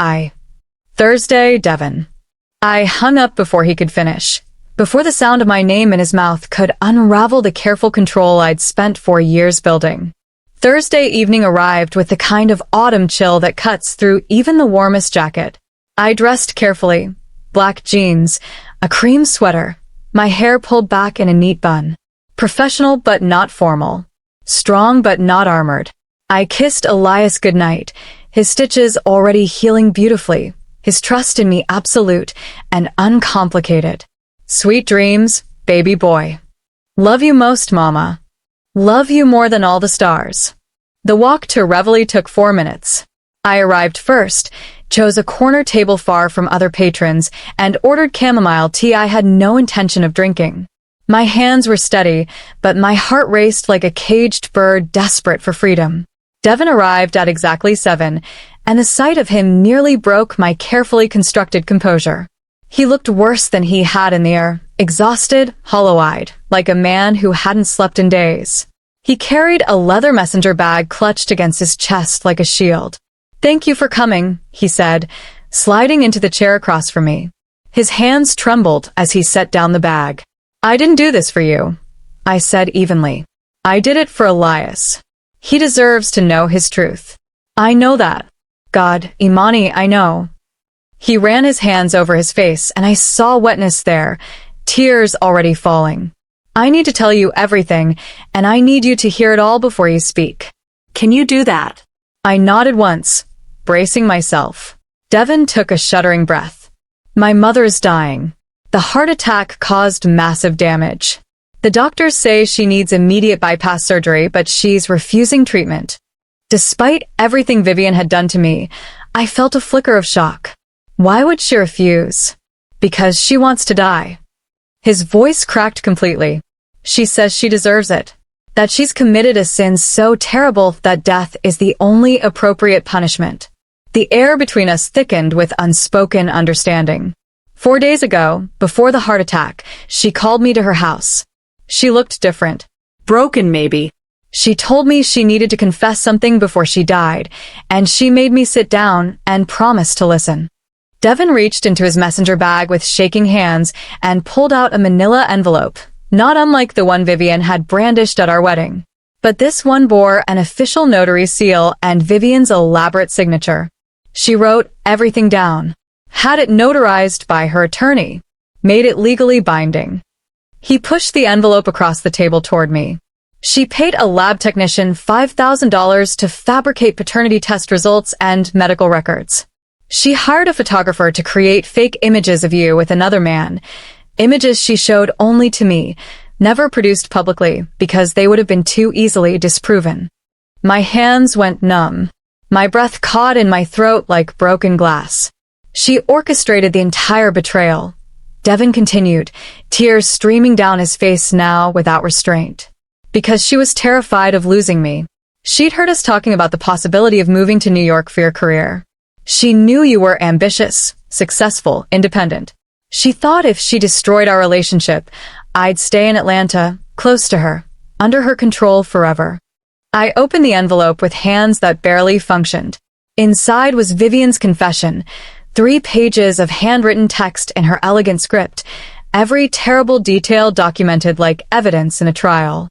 Thursday, Devin. I hung up before he could finish. Before the sound of my name in his mouth could unravel the careful control I'd spent 4 years building. Thursday evening arrived with the kind of autumn chill that cuts through even the warmest jacket. I dressed carefully. Black jeans, a cream sweater, my hair pulled back in a neat bun. Professional but not formal. Strong but not armored. I kissed Elias goodnight, his stitches already healing beautifully, his trust in me absolute and uncomplicated. Sweet dreams, baby boy. Love you most, mama. Love you more than all the stars. The walk to Reveille took 4 minutes. I arrived first, chose a corner table far from other patrons, and ordered chamomile tea I had no intention of drinking. My hands were steady, but my heart raced like a caged bird desperate for freedom. Devin arrived at exactly 7, and the sight of him nearly broke my carefully constructed composure. He looked worse than he had in the air, exhausted, hollow-eyed, like a man who hadn't slept in days. He carried a leather messenger bag clutched against his chest like a shield. Thank you for coming, he said, sliding into the chair across from me. His hands trembled as he set down the bag. I didn't do this for you, I said evenly. I did it for Elias. He deserves to know his truth. I know that. God, Imani, I know. He ran his hands over his face, and I saw wetness there, tears already falling. I need to tell you everything, and I need you to hear it all before you speak. Can you do that? I nodded once, bracing myself. Devin took a shuddering breath. My mother is dying. The heart attack caused massive damage. The doctors say she needs immediate bypass surgery, but she's refusing treatment. Despite everything Vivian had done to me, I felt a flicker of shock. Why would she refuse? Because she wants to die. His voice cracked completely. She says she deserves it. That she's committed a sin so terrible that death is the only appropriate punishment. The air between us thickened with unspoken understanding. 4 days ago, before the heart attack, she called me to her house. She looked different. Broken, maybe. She told me she needed to confess something before she died, and she made me sit down and promise to listen. Devin reached into his messenger bag with shaking hands and pulled out a manila envelope, not unlike the one Vivian had brandished at our wedding. But this one bore an official notary seal and Vivian's elaborate signature. She wrote everything down, had it notarized by her attorney, made it legally binding. He pushed the envelope across the table toward me. She paid a lab technician $5,000 to fabricate paternity test results and medical records. She hired a photographer to create fake images of you with another man, images she showed only to me, never produced publicly because they would have been too easily disproven. My hands went numb. My breath caught in my throat like broken glass. She orchestrated the entire betrayal. Devin continued, tears streaming down his face now without restraint. Because she was terrified of losing me. She'd heard us talking about the possibility of moving to New York for your career. She knew you were ambitious, successful, independent. She thought if she destroyed our relationship, I'd stay in Atlanta, close to her, under her control forever. I opened the envelope with hands that barely functioned. Inside was Vivian's confession, 3 pages of handwritten text in her elegant script, every terrible detail documented like evidence in a trial.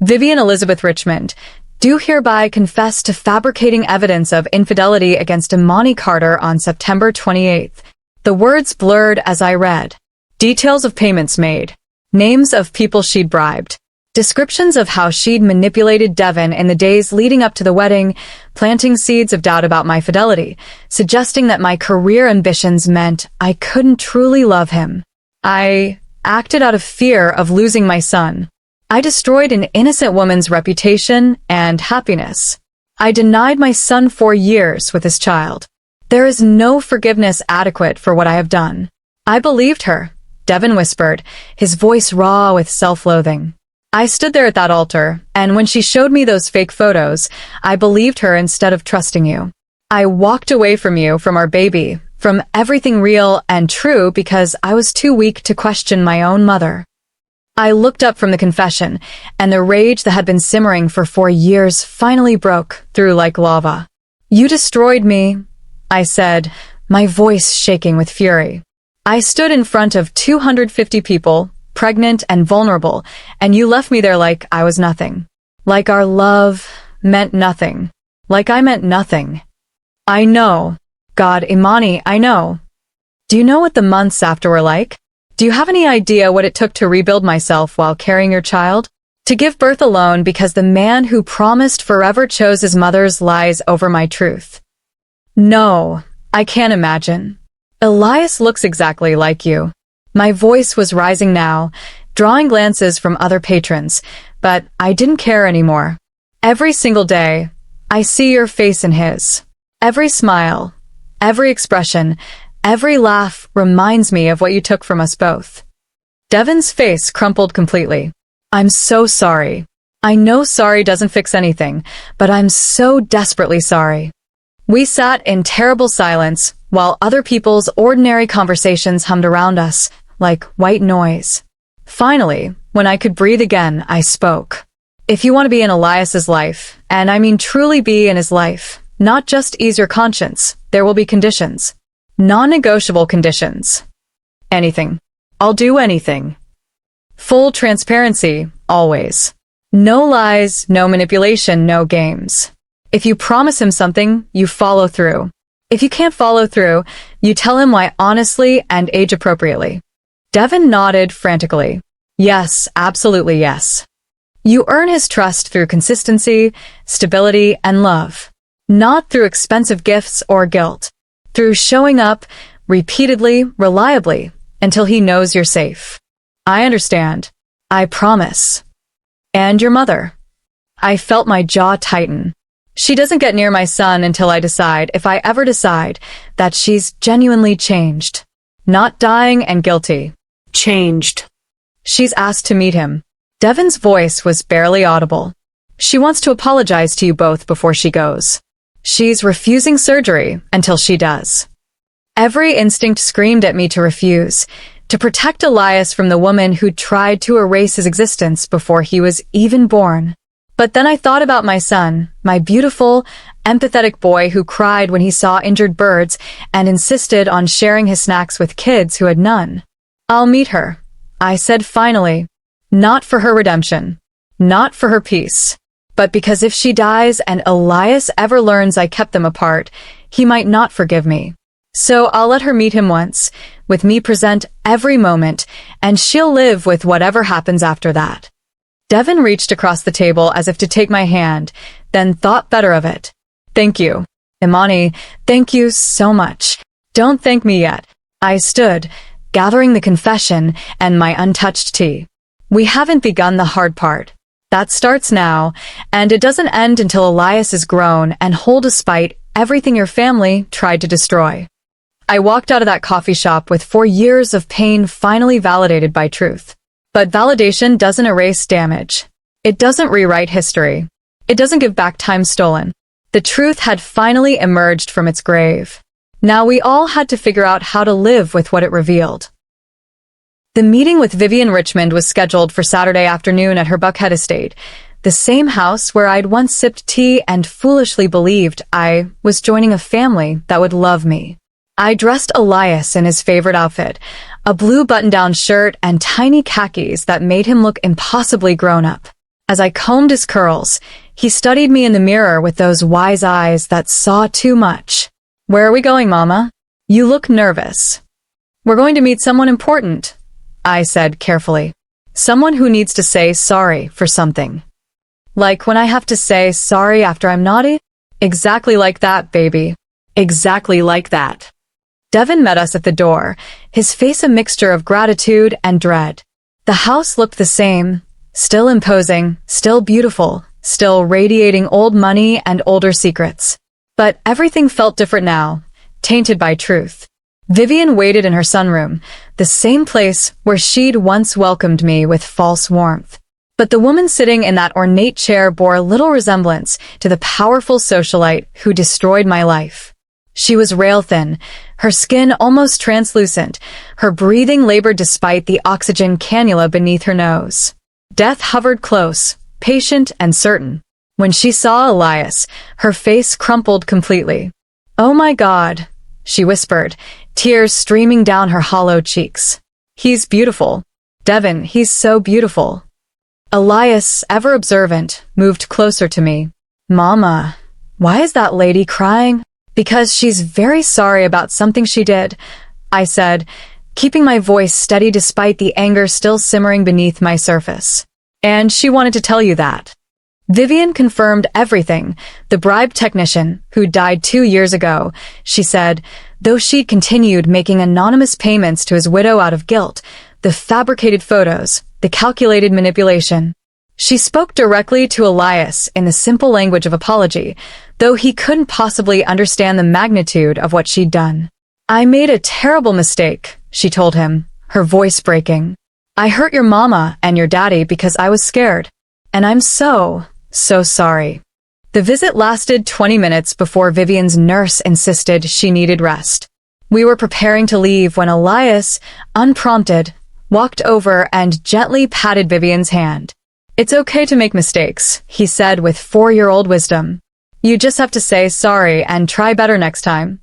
Vivian Elizabeth Richmond, Do hereby confess to fabricating evidence of infidelity against Imani Carter on September 28th. The words blurred as I read. Details of payments made. Names of people she'd bribed. Descriptions of how she'd manipulated Devin in the days leading up to the wedding, planting seeds of doubt about my fidelity, suggesting that my career ambitions meant I couldn't truly love him. I acted out of fear of losing my son. I destroyed an innocent woman's reputation and happiness. I denied my son 4 years with his child. There is no forgiveness adequate for what I have done. I believed her, Devin whispered, his voice raw with self-loathing. I stood there at that altar, and when she showed me those fake photos, I believed her instead of trusting you. I walked away from you, from our baby, from everything real and true because I was too weak to question my own mother. I looked up from the confession, and the rage that had been simmering for 4 years finally broke through like lava. You destroyed me, I said, my voice shaking with fury. I stood in front of 250 people, pregnant and vulnerable, and you left me there like I was nothing. Like our love meant nothing. Like I meant nothing. I know. God, Imani, I know. Do you know what the months after were like? Do you have any idea what it took to rebuild myself while carrying your child? To give birth alone because the man who promised forever chose his mother's lies over my truth. No, I can't imagine. Elias looks exactly like you. My voice was rising now, drawing glances from other patrons, but I didn't care anymore. Every single day, I see your face in his. Every smile, every expression, every laugh reminds me of what you took from us both. Devin's face crumpled completely. I'm so sorry. I know sorry doesn't fix anything, but I'm so desperately sorry. We sat in terrible silence while other people's ordinary conversations hummed around us like white noise. Finally, when I could breathe again, I spoke. If you want to be in Elias's life, and I mean truly be in his life, not just ease your conscience, there will be conditions. Non-negotiable conditions. Anything. I'll do anything. Full transparency, always. No lies, no manipulation, no games. If you promise him something, you follow through. If you can't follow through, you tell him why honestly and age-appropriately. Devin nodded frantically. Yes, absolutely yes. You earn his trust through consistency, stability, and love. Not through expensive gifts or guilt. Through showing up, repeatedly, reliably, until he knows you're safe. I understand. I promise. And your mother. I felt my jaw tighten. She doesn't get near my son until I decide, if I ever decide, that she's genuinely changed. Not dying and guilty. Changed. She's asked to meet him. Devin's voice was barely audible. She wants to apologize to you both before she goes. She's refusing surgery until she does. Every instinct screamed at me to refuse, to protect Elias from the woman who tried to erase his existence before he was even born. But then I thought about my son, my beautiful, empathetic boy who cried when he saw injured birds and insisted on sharing his snacks with kids who had none. I'll meet her, I said finally, not for her redemption, not for her peace, but because if she dies and Elias ever learns I kept them apart, he might not forgive me. So I'll let her meet him once, with me present every moment, and she'll live with whatever happens after that. Devin reached across the table as if to take my hand, then thought better of it. Thank you. Imani, thank you so much. Don't thank me yet. I stood, gathering the confession and my untouched tea. We haven't begun the hard part. That starts now, and it doesn't end until Elias is grown and whole despite everything your family tried to destroy. I walked out of that coffee shop with 4 years of pain finally validated by truth. But validation doesn't erase damage. It doesn't rewrite history. It doesn't give back time stolen. The truth had finally emerged from its grave. Now we all had to figure out how to live with what it revealed. The meeting with Vivian Richmond was scheduled for Saturday afternoon at her Buckhead estate, the same house where I'd once sipped tea and foolishly believed I was joining a family that would love me. I dressed Elias in his favorite outfit, a blue button-down shirt and tiny khakis that made him look impossibly grown up. As I combed his curls, He studied me in the mirror with those wise eyes that saw too much. "Where are we going, Mama? You look nervous." "We're going to meet someone important," I said carefully. "Someone who needs to say sorry for something." "Like when I have to say sorry after I'm naughty?" "Exactly like that, baby. Exactly like that. Devin met us at the door, his face a mixture of gratitude and dread. The house looked the same, still imposing, still beautiful, still radiating old money and older secrets. But everything felt different now, tainted by truth. Vivian waited in her sunroom, the same place where she'd once welcomed me with false warmth. But the woman sitting in that ornate chair bore little resemblance to the powerful socialite who destroyed my life. She was rail-thin, her skin almost translucent, her breathing labored despite the oxygen cannula beneath her nose. Death hovered close, patient and certain. When she saw Elias, her face crumpled completely. "Oh my God," she whispered, tears streaming down her hollow cheeks. "He's beautiful. Devin, he's so beautiful." Elias, ever observant, moved closer to me. "Mama, why is that lady crying?" "Because she's very sorry about something she did," I said, keeping my voice steady despite the anger still simmering beneath my surface. "And she wanted to tell you that." Vivian confirmed everything, the bribe technician, who died 2 years ago, she said, though she'd continued making anonymous payments to his widow out of guilt, the fabricated photos, the calculated manipulation. She spoke directly to Elias in the simple language of apology, though he couldn't possibly understand the magnitude of what she'd done. "I made a terrible mistake," she told him, her voice breaking. "I hurt your mama and your daddy because I was scared. And I'm so sorry." The visit lasted 20 minutes before Vivian's nurse insisted she needed rest. We were preparing to leave when Elias, unprompted, walked over and gently patted Vivian's hand. "It's okay to make mistakes," he said with 4-year-old wisdom. "You just have to say sorry and try better next time."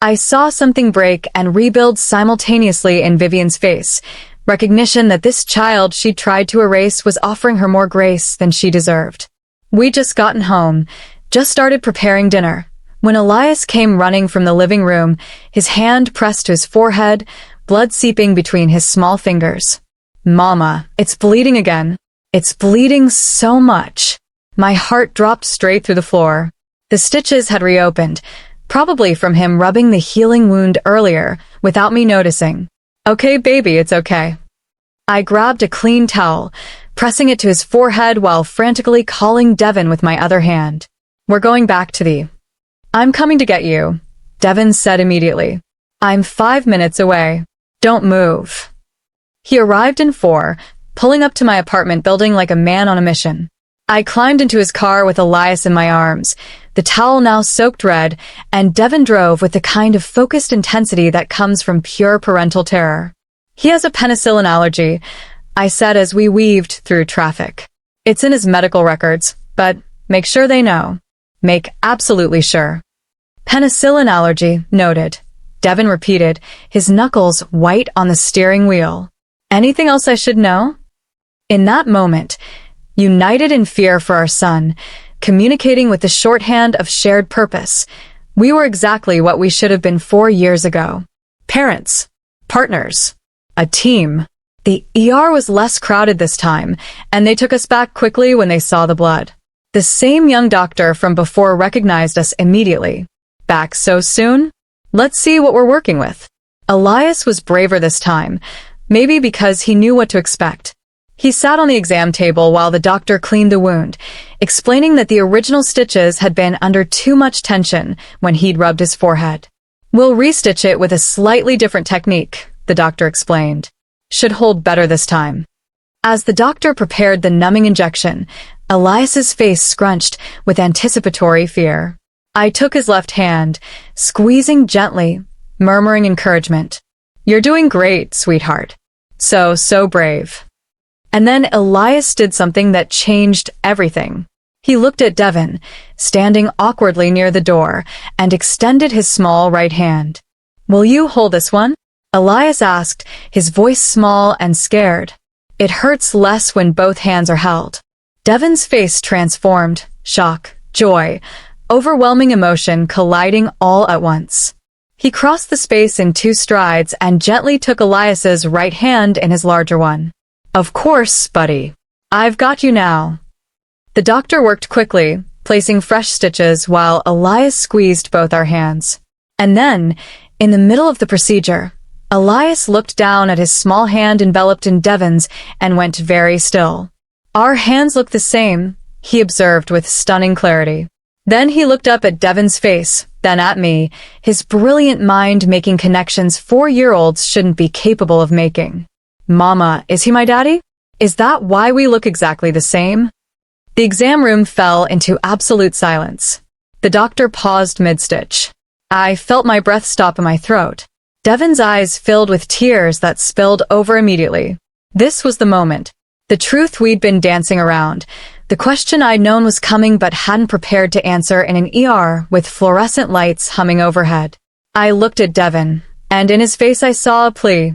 I saw something break and rebuild simultaneously in Vivian's face, recognition that this child she'd tried to erase was offering her more grace than she deserved. We'd just gotten home, just started preparing dinner, when Elias came running from the living room, his hand pressed to his forehead, blood seeping between his small fingers. "Mama, it's bleeding again. It's bleeding so much." My heart dropped straight through the floor. The stitches had reopened, probably from him rubbing the healing wound earlier, without me noticing. "Okay, baby, it's okay." I grabbed a clean towel, pressing it to his forehead while frantically calling Devin with my other hand. "We're going back to the..." "I'm coming to get you," Devin said immediately. "I'm 5 minutes away. Don't move." He arrived in 4, pulling up to my apartment building like a man on a mission. I climbed into his car with Elias in my arms, the towel now soaked red, and Devin drove with the kind of focused intensity that comes from pure parental terror. "He has a penicillin allergy," I said as we weaved through traffic. "It's in his medical records, but make sure they know. Make absolutely sure." "Penicillin allergy, noted," Devin repeated, his knuckles white on the steering wheel. "Anything else I should know?" In that moment, united in fear for our son, communicating with the shorthand of shared purpose, we were exactly what we should have been 4 years ago. Parents, partners, a team. The ER was less crowded this time, and they took us back quickly when they saw the blood. The same young doctor from before recognized us immediately. "Back so soon? Let's see what we're working with." Elias was braver this time, maybe because he knew what to expect. He sat on the exam table while the doctor cleaned the wound, explaining that the original stitches had been under too much tension when he'd rubbed his forehead. "We'll restitch it with a slightly different technique," the doctor explained. "Should hold better this time." As the doctor prepared the numbing injection, Elias's face scrunched with anticipatory fear. I took his left hand, squeezing gently, murmuring encouragement. "You're doing great, sweetheart. So brave." And then Elias did something that changed everything. He looked at Devin, standing awkwardly near the door, and extended his small right hand. "Will you hold this one?" Elias asked, his voice small and scared. "It hurts less when both hands are held." Devon's face transformed, shock, joy, overwhelming emotion colliding all at once. He crossed the space in 2 strides and gently took Elias's right hand in his larger one. "Of course, buddy. I've got you now." The doctor worked quickly, placing fresh stitches while Elias squeezed both our hands. And then, in the middle of the procedure, Elias looked down at his small hand enveloped in Devon's and went very still. "Our hands look the same," he observed with stunning clarity. Then he looked up at Devon's face, then at me, his brilliant mind making connections 4-year-olds shouldn't be capable of making. "Mama, is he my daddy? Is that why we look exactly the same?" The exam room fell into absolute silence. The doctor paused mid-stitch. I felt my breath stop in my throat. Devon's eyes filled with tears that spilled over immediately. This was the moment. The truth we'd been dancing around. The question I'd known was coming but hadn't prepared to answer in an ER with fluorescent lights humming overhead. I looked at Devon, and in his face I saw a plea.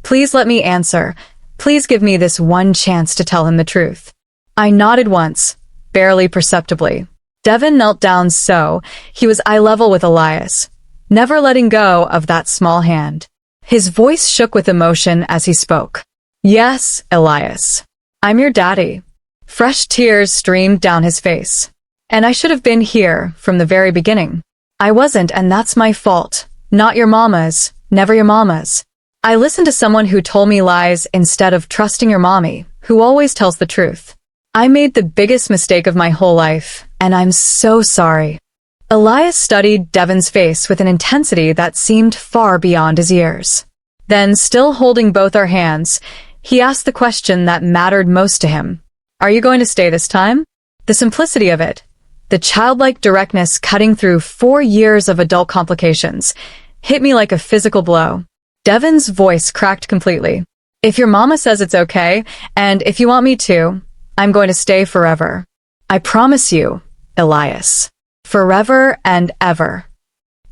"Please let me answer. Please give me this one chance to tell him the truth." I nodded once, barely perceptibly. Devon knelt down so he was eye level with Elias, never letting go of that small hand. His voice shook with emotion as he spoke. "Yes, Elias. I'm your daddy." Fresh tears streamed down his face. "And I should have been here from the very beginning. I wasn't, and that's my fault. Not your mama's, never your mama's. I listened to someone who told me lies instead of trusting your mommy, who always tells the truth. I made the biggest mistake of my whole life, and I'm so sorry." Elias studied Devon's face with an intensity that seemed far beyond his years. Then, still holding both our hands, he asked the question that mattered most to him. "Are you going to stay this time?" The simplicity of it, the childlike directness cutting through 4 years of adult complications, hit me like a physical blow. Devon's voice cracked completely. "If your mama says it's okay, and if you want me to, I'm going to stay forever. I promise you, Elias. Forever and ever."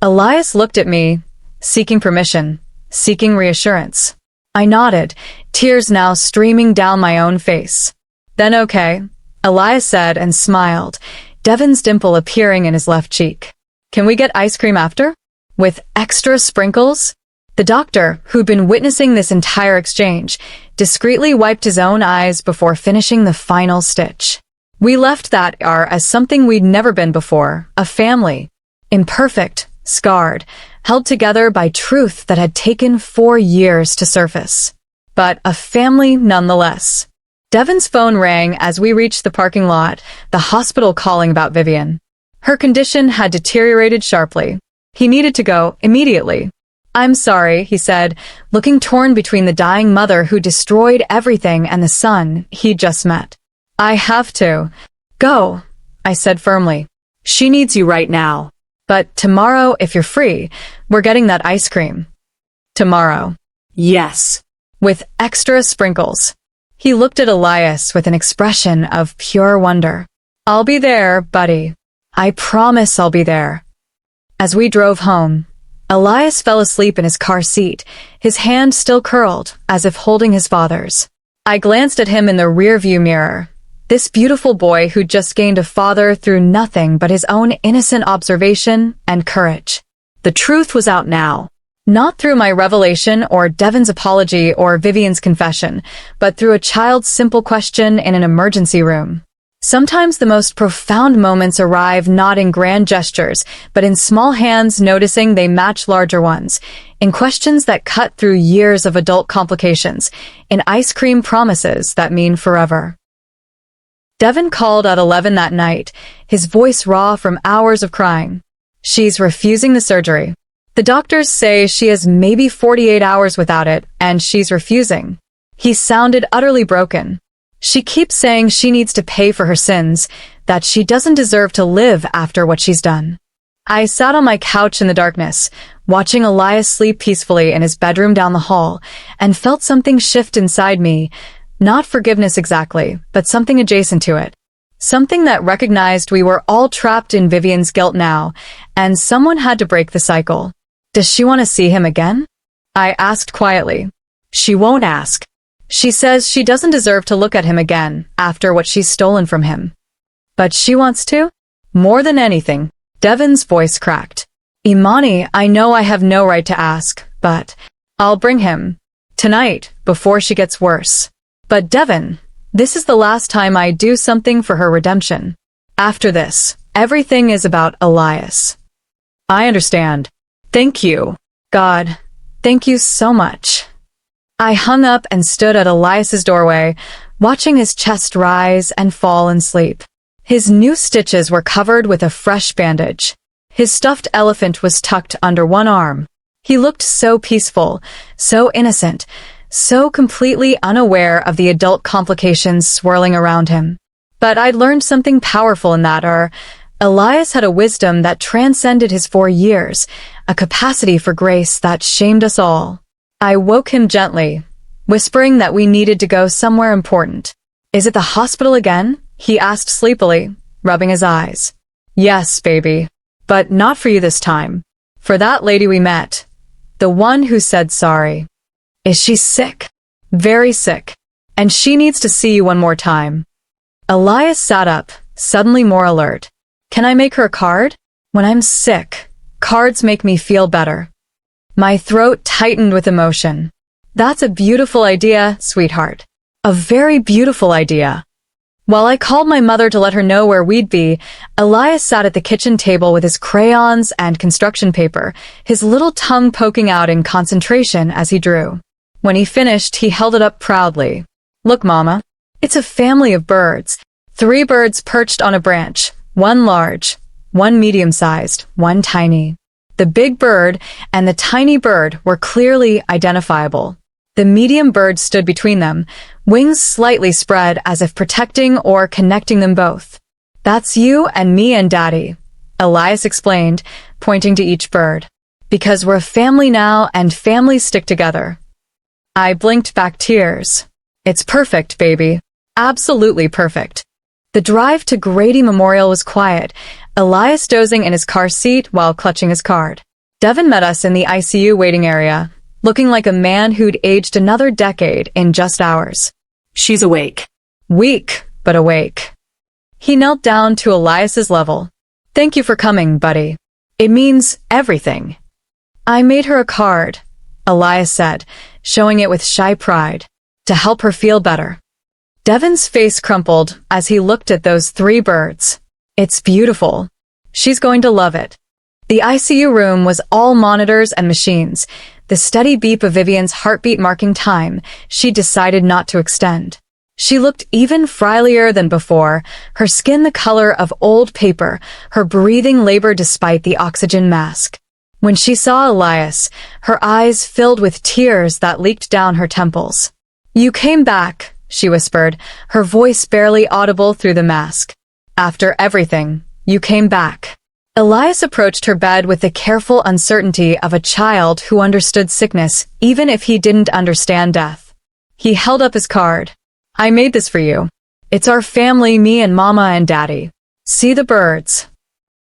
Elias looked at me, seeking permission, seeking reassurance. I nodded, tears now streaming down my own face. "Then okay," Elias said and smiled, Devon's dimple appearing in his left cheek. "Can we get ice cream after? With extra sprinkles?" The doctor, who'd been witnessing this entire exchange, discreetly wiped his own eyes before finishing the final stitch. We left that ER as something we'd never been before, a family. Imperfect, scarred, held together by truth that had taken 4 years to surface. But a family nonetheless. Devon's phone rang as we reached the parking lot, the hospital calling about Vivian. Her condition had deteriorated sharply. He needed to go immediately. "I'm sorry," he said, looking torn between the dying mother who destroyed everything and the son he'd just met. "I have to. Go," I said firmly. "She needs you right now. But tomorrow, if you're free, we're getting that ice cream." "Tomorrow." "Yes." "With extra sprinkles." He looked at Elias with an expression of pure wonder. "I'll be there, buddy. I promise I'll be there." As we drove home, Elias fell asleep in his car seat, his hand still curled, as if holding his father's. I glanced at him in the rearview mirror. This beautiful boy who'd just gained a father through nothing but his own innocent observation and courage. The truth was out now. Not through my revelation or Devon's apology or Vivian's confession, but through a child's simple question in an emergency room. Sometimes the most profound moments arrive not in grand gestures, but in small hands noticing they match larger ones, in questions that cut through years of adult complications, in ice cream promises that mean forever. Devon called at 11 that night, his voice raw from hours of crying. "She's refusing the surgery. The doctors say she has maybe 48 hours without it, and she's refusing." He sounded utterly broken. "She keeps saying she needs to pay for her sins, that she doesn't deserve to live after what she's done." I sat on my couch in the darkness, watching Elias sleep peacefully in his bedroom down the hall, and felt something shift inside me, not forgiveness exactly, but something adjacent to it. Something that recognized we were all trapped in Vivian's guilt now, and someone had to break the cycle. "Does she want to see him again?" I asked quietly. "She won't ask. She says she doesn't deserve to look at him again after what she's stolen from him. But she wants to? More than anything. Devon's voice cracked. Imani, I know I have no right to ask, but I'll bring him. Tonight, before she gets worse. But Devon, this is the last time I do something for her redemption. After this, everything is about Elias. I understand. Thank you. God, thank you so much. I hung up and stood at Elias's doorway, watching his chest rise and fall in sleep. His new stitches were covered with a fresh bandage. His stuffed elephant was tucked under one arm. He looked so peaceful, so innocent, so completely unaware of the adult complications swirling around him. But I'd learned something powerful in that Elias had a wisdom that transcended his 4 years, a capacity for grace that shamed us all. I woke him gently, whispering that we needed to go somewhere important. Is it the hospital again? He asked sleepily, rubbing his eyes. Yes, baby. But not for you this time. For that lady we met. The one who said sorry. Is she sick? Very sick. And she needs to see you one more time. Elias sat up, suddenly more alert. Can I make her a card? When I'm sick, cards make me feel better. My throat tightened with emotion. That's a beautiful idea, sweetheart. A very beautiful idea. While I called my mother to let her know where we'd be, Elias sat at the kitchen table with his crayons and construction paper, his little tongue poking out in concentration as he drew. When he finished, he held it up proudly. Look, Mama. It's a family of birds. 3 birds perched on a branch. 1 large, 1 medium-sized, 1 tiny. The big bird and the tiny bird were clearly identifiable. The medium bird stood between them, wings slightly spread as if protecting or connecting them both. That's you and me and Daddy, Elias explained, pointing to each bird. Because we're a family now and families stick together. I blinked back tears. It's perfect, baby. Absolutely perfect. The drive to Grady Memorial was quiet, Elias dozing in his car seat while clutching his card. Devon met us in the ICU waiting area, looking like a man who'd aged another decade in just hours. She's awake. Weak, but awake. He knelt down to Elias's level. Thank you for coming, buddy. It means everything. I made her a card, Elias said, showing it with shy pride, to help her feel better. Devon's face crumpled as he looked at those 3 birds. It's beautiful. She's going to love it. The ICU room was all monitors and machines, the steady beep of Vivian's heartbeat marking time she decided not to extend. She looked even frilier than before, her skin the color of old paper, her breathing labored despite the oxygen mask. When she saw Elias, her eyes filled with tears that leaked down her temples. You came back, she whispered, her voice barely audible through the mask. After everything, you came back. Elias approached her bed with the careful uncertainty of a child who understood sickness, even if he didn't understand death. He held up his card. I made this for you. It's our family, me and Mama and Daddy. See the birds.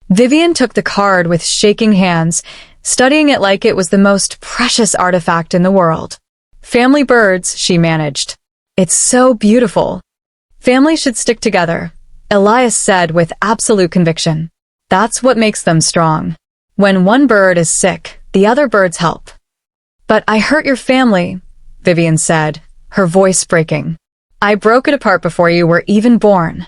Vivian took the card with shaking hands, studying it like it was the most precious artifact in the world. Family birds, she managed. It's so beautiful. Families should stick together, Elias said with absolute conviction. That's what makes them strong. When one bird is sick, the other birds help. But I hurt your family, Vivian said, her voice breaking. I broke it apart before you were even born.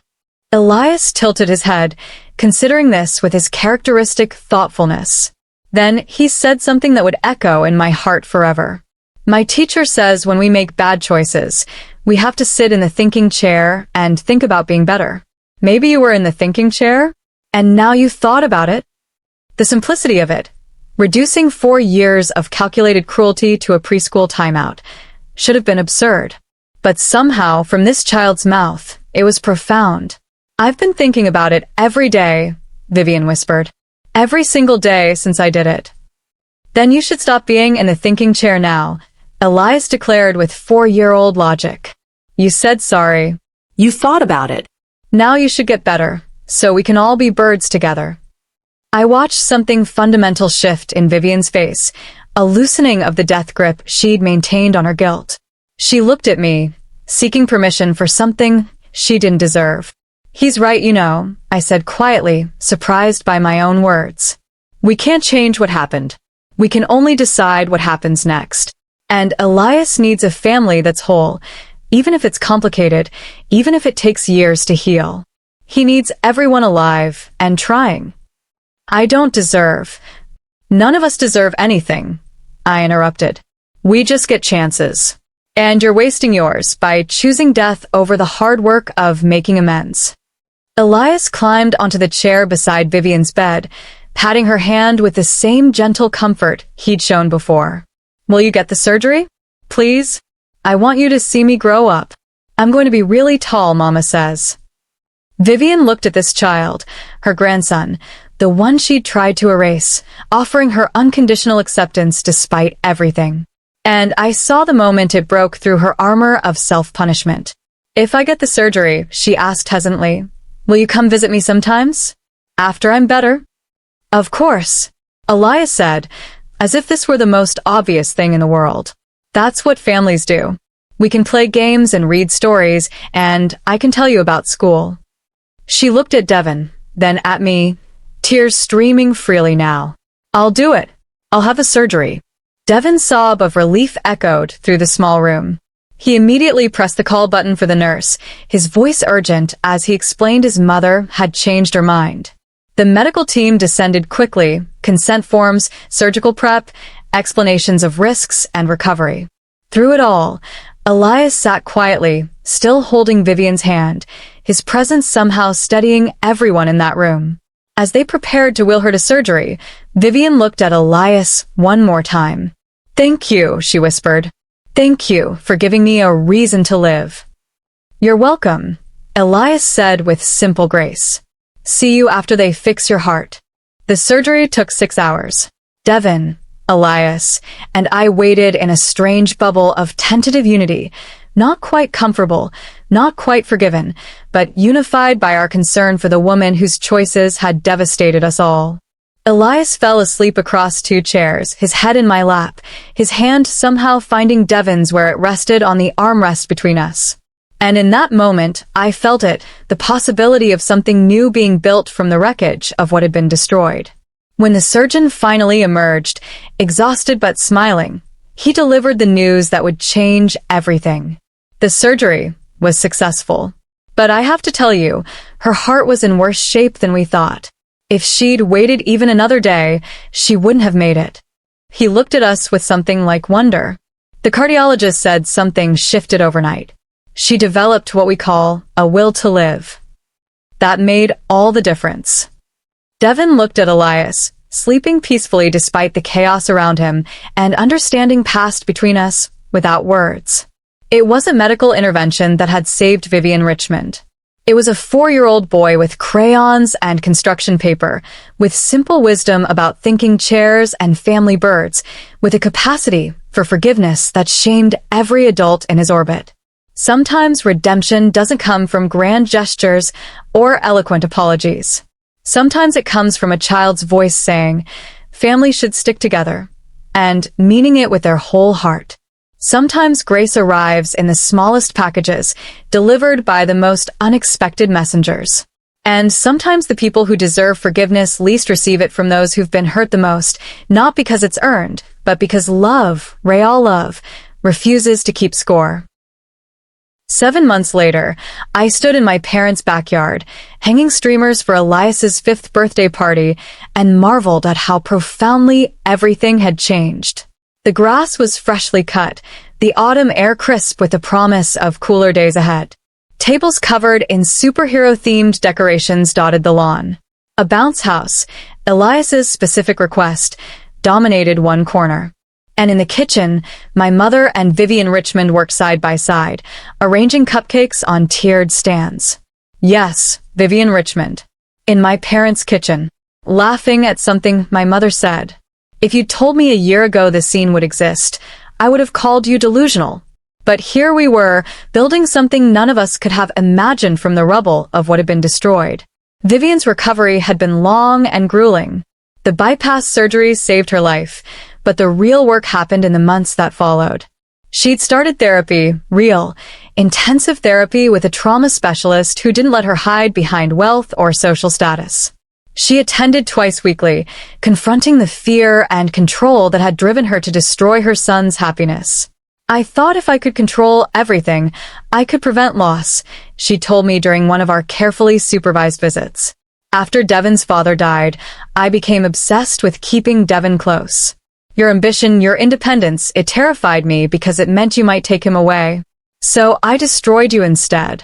Elias tilted his head, considering this with his characteristic thoughtfulness. Then he said something that would echo in my heart forever. My teacher says when we make bad choices, we have to sit in the thinking chair and think about being better. Maybe you were in the thinking chair, and now you thought about it. The simplicity of it, reducing 4 years of calculated cruelty to a preschool timeout, should have been absurd. But somehow, from this child's mouth, it was profound. I've been thinking about it every day, Vivian whispered. Every single day since I did it. Then you should stop being in the thinking chair now, Elias declared with 4-year-old logic. You said sorry. You thought about it. Now you should get better, so we can all be birds together. I watched something fundamental shift in Vivian's face, a loosening of the death grip she'd maintained on her guilt. She looked at me, seeking permission for something she didn't deserve. "He's right, you know," I said quietly, surprised by my own words. "We can't change what happened. We can only decide what happens next. And Elias needs a family that's whole, even if it's complicated, even if it takes years to heal. He needs everyone alive and trying." None of us deserve anything," I interrupted. "We just get chances. And you're wasting yours by choosing death over the hard work of making amends." Elias climbed onto the chair beside Vivian's bed, patting her hand with the same gentle comfort he'd shown before. "Will you get the surgery? Please? I want you to see me grow up. I'm going to be really tall, Mama says." Vivian looked at this child, her grandson, the one she'd tried to erase, offering her unconditional acceptance despite everything. And I saw the moment it broke through her armor of self-punishment. "If I get the surgery," she asked hesitantly, "will you come visit me sometimes? After I'm better?" "Of course," Elias said, as if this were the most obvious thing in the world. "That's what families do. We can play games and read stories, and I can tell you about school." She looked at Devin, then at me, tears streaming freely now. "I'll do it. I'll have a surgery." Devin's sob of relief echoed through the small room. He immediately pressed the call button for the nurse, his voice urgent as he explained his mother had changed her mind. The medical team descended quickly, consent forms, surgical prep, explanations of risks and recovery. Through it all, Elias sat quietly, still holding Vivian's hand, his presence somehow steadying everyone in that room. As they prepared to wheel her to surgery, Vivian looked at Elias one more time. "Thank you," she whispered. "Thank you for giving me a reason to live." "You're welcome," Elias said with simple grace. "See you after they fix your heart." The surgery took 6 hours. Devin, Elias, and I waited in a strange bubble of tentative unity, not quite comfortable, not quite forgiven, but unified by our concern for the woman whose choices had devastated us all. Elias fell asleep across 2 chairs, his head in my lap, his hand somehow finding Devin's where it rested on the armrest between us. And in that moment, I felt it, the possibility of something new being built from the wreckage of what had been destroyed. When the surgeon finally emerged, exhausted but smiling, he delivered the news that would change everything. The surgery was successful. But I have to tell you, her heart was in worse shape than we thought. If she'd waited even another day, she wouldn't have made it. He looked at us with something like wonder. The cardiologist said something shifted overnight. She developed what we call a will to live. That made all the difference. Devin looked at Elias, sleeping peacefully despite the chaos around him, and understanding passed between us without words. It wasn't medical intervention that had saved Vivian Richmond. It was a 4-year-old boy with crayons and construction paper, with simple wisdom about thinking chairs and family birds, with a capacity for forgiveness that shamed every adult in his orbit. Sometimes redemption doesn't come from grand gestures or eloquent apologies. Sometimes it comes from a child's voice saying, "Families should stick together," and meaning it with their whole heart. Sometimes grace arrives in the smallest packages, delivered by the most unexpected messengers. And sometimes the people who deserve forgiveness least receive it from those who've been hurt the most, not because it's earned, but because love, real love, refuses to keep score. 7 months later, I stood in my parents' backyard, hanging streamers for Elias's 5th birthday party, and marveled at how profoundly everything had changed. The grass was freshly cut, the autumn air crisp with the promise of cooler days ahead. Tables covered in superhero-themed decorations dotted the lawn. A bounce house, Elias's specific request, dominated one corner. And in the kitchen, my mother and Vivian Richmond worked side by side, arranging cupcakes on tiered stands. Yes, Vivian Richmond. In my parents' kitchen, laughing at something my mother said. If you'd told me a year ago this scene would exist, I would have called you delusional. But here we were, building something none of us could have imagined from the rubble of what had been destroyed. Vivian's recovery had been long and grueling. The bypass surgery saved her life, but the real work happened in the months that followed. She'd started therapy, real, intensive therapy with a trauma specialist who didn't let her hide behind wealth or social status. She attended twice weekly, confronting the fear and control that had driven her to destroy her son's happiness. I thought if I could control everything, I could prevent loss, she told me during one of our carefully supervised visits. After Devon's father died, I became obsessed with keeping Devon close. Your ambition, your independence, it terrified me because it meant you might take him away. So I destroyed you instead.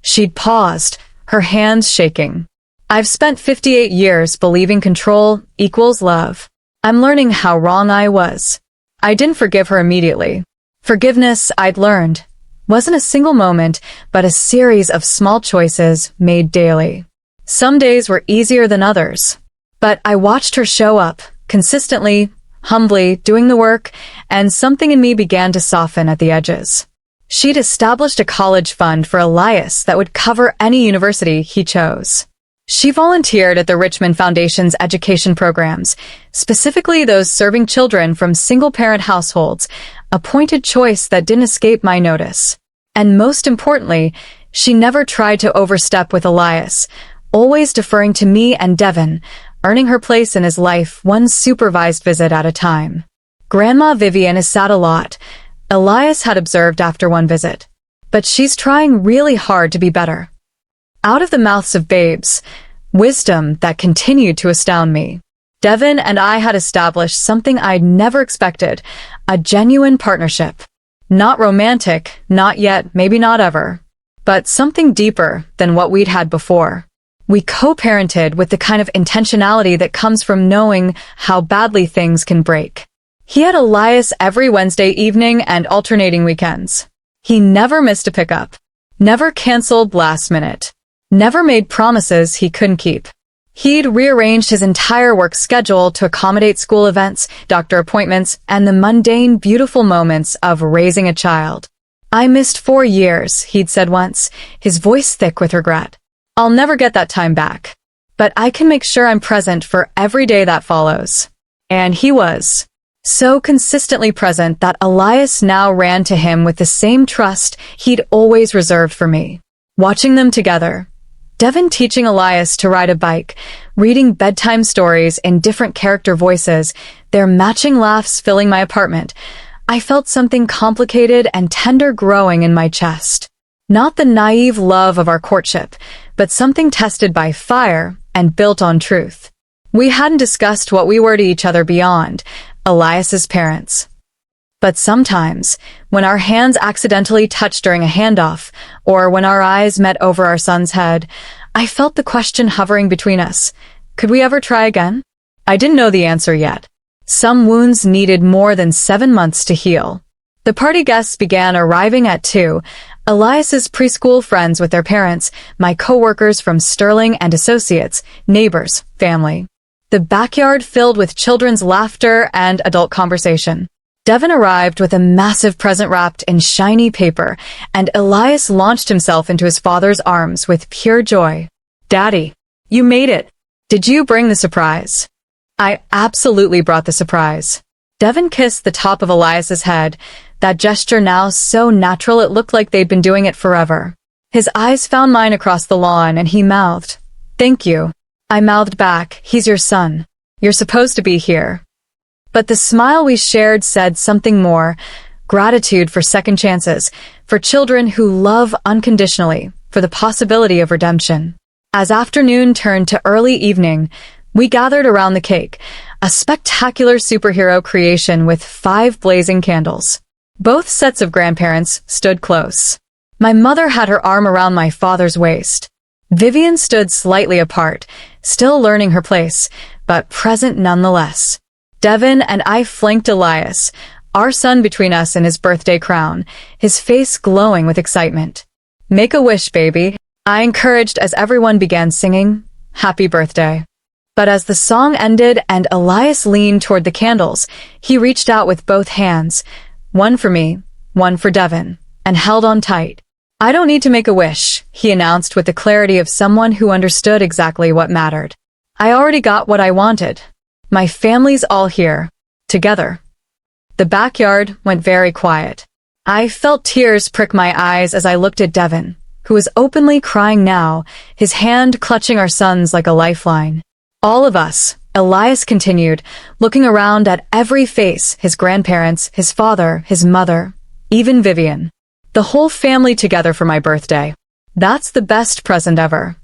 She'd paused, her hands shaking. I've spent 58 years believing control equals love. I'm learning how wrong I was. I didn't forgive her immediately. Forgiveness, I'd learned, wasn't a single moment, but a series of small choices made daily. Some days were easier than others. But I watched her show up, consistently, humbly, doing the work, and something in me began to soften at the edges. She'd established a college fund for Elias that would cover any university he chose. She volunteered at the Richmond Foundation's education programs, specifically those serving children from single-parent households, a pointed choice that didn't escape my notice. And most importantly, she never tried to overstep with Elias, always deferring to me and Devon, earning her place in his life one supervised visit at a time. Grandma Vivian is sad a lot, Elias had observed after one visit. But she's trying really hard to be better. Out of the mouths of babes, wisdom that continued to astound me. Devon and I had established something I'd never expected, a genuine partnership. Not romantic, not yet, maybe not ever, but something deeper than what we'd had before. We co-parented with the kind of intentionality that comes from knowing how badly things can break. He had Elias every Wednesday evening and alternating weekends. He never missed a pickup, never canceled last minute, never made promises he couldn't keep. He'd rearranged his entire work schedule to accommodate school events, doctor appointments, and the mundane, beautiful moments of raising a child. I missed 4 years, he'd said once, his voice thick with regret. I'll never get that time back, but I can make sure I'm present for every day that follows. And he was. So consistently present that Elias now ran to him with the same trust he'd always reserved for me. Watching them together, Devon teaching Elias to ride a bike, reading bedtime stories in different character voices, their matching laughs filling my apartment, I felt something complicated and tender growing in my chest. Not the naive love of our courtship, but something tested by fire and built on truth. We hadn't discussed what we were to each other beyond Elias's parents. But sometimes, when our hands accidentally touched during a handoff, or when our eyes met over our son's head, I felt the question hovering between us. Could we ever try again? I didn't know the answer yet. Some wounds needed more than 7 months to heal. The party guests began arriving at 2, Elias's preschool friends with their parents, my co-workers from Sterling and Associates, neighbors, family. The backyard filled with children's laughter and adult conversation. Devon arrived with a massive present wrapped in shiny paper, and Elias launched himself into his father's arms with pure joy. Daddy, you made it. Did you bring the surprise? I absolutely brought the surprise. Devon kissed the top of Elias's head, that gesture now so natural it looked like they'd been doing it forever. His eyes found mine across the lawn, and he mouthed, "Thank you." I mouthed back, "He's your son. You're supposed to be here." But the smile we shared said something more, gratitude for second chances, for children who love unconditionally, for the possibility of redemption. As afternoon turned to early evening, we gathered around the cake, a spectacular superhero creation with 5 blazing candles. Both sets of grandparents stood close. My mother had her arm around my father's waist. Vivian stood slightly apart, still learning her place, but present nonetheless. Devon and I flanked Elias, our son between us and his birthday crown, his face glowing with excitement. "Make a wish, baby," I encouraged as everyone began singing, "Happy Birthday." But as the song ended and Elias leaned toward the candles, he reached out with both hands, one for me, one for Devon, and held on tight. "I don't need to make a wish," he announced with the clarity of someone who understood exactly what mattered. "I already got what I wanted. My family's all here. Together." The backyard went very quiet. I felt tears prick my eyes as I looked at Devon, who was openly crying now, his hand clutching our sons like a lifeline. All of us, Elias continued, looking around at every face, his grandparents, his father, his mother, even Vivian. The whole family together for my birthday. That's the best present ever.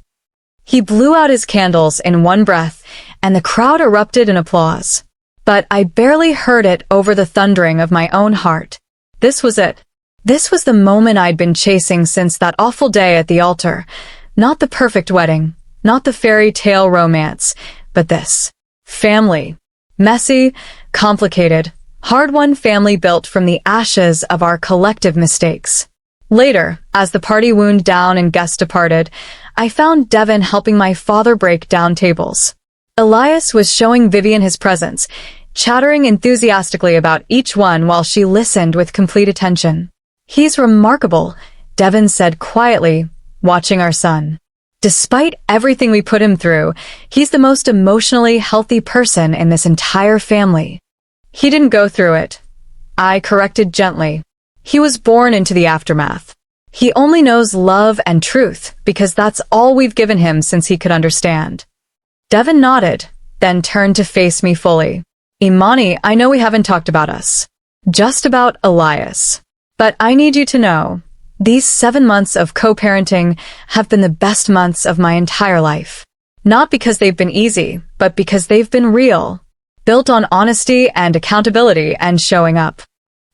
He blew out his candles in one breath, and the crowd erupted in applause. But I barely heard it over the thundering of my own heart. This was it. This was the moment I'd been chasing since that awful day at the altar. Not the perfect wedding, not the fairy tale romance, but this. Family. Messy, complicated, hard-won family built from the ashes of our collective mistakes. Later, as the party wound down and guests departed, I found Devon helping my father break down tables. Elias was showing Vivian his presents, chattering enthusiastically about each one while she listened with complete attention. "He's remarkable," Devon said quietly, watching our son. "Despite everything we put him through, he's the most emotionally healthy person in this entire family." "He didn't go through it," I corrected gently. "He was born into the aftermath. He only knows love and truth because that's all we've given him since he could understand." Devon nodded, then turned to face me fully. "Imani, I know we haven't talked about us. Just about Elias. But I need you to know, these 7 months of co-parenting have been the best months of my entire life. Not because they've been easy, but because they've been real. Built on honesty and accountability and showing up."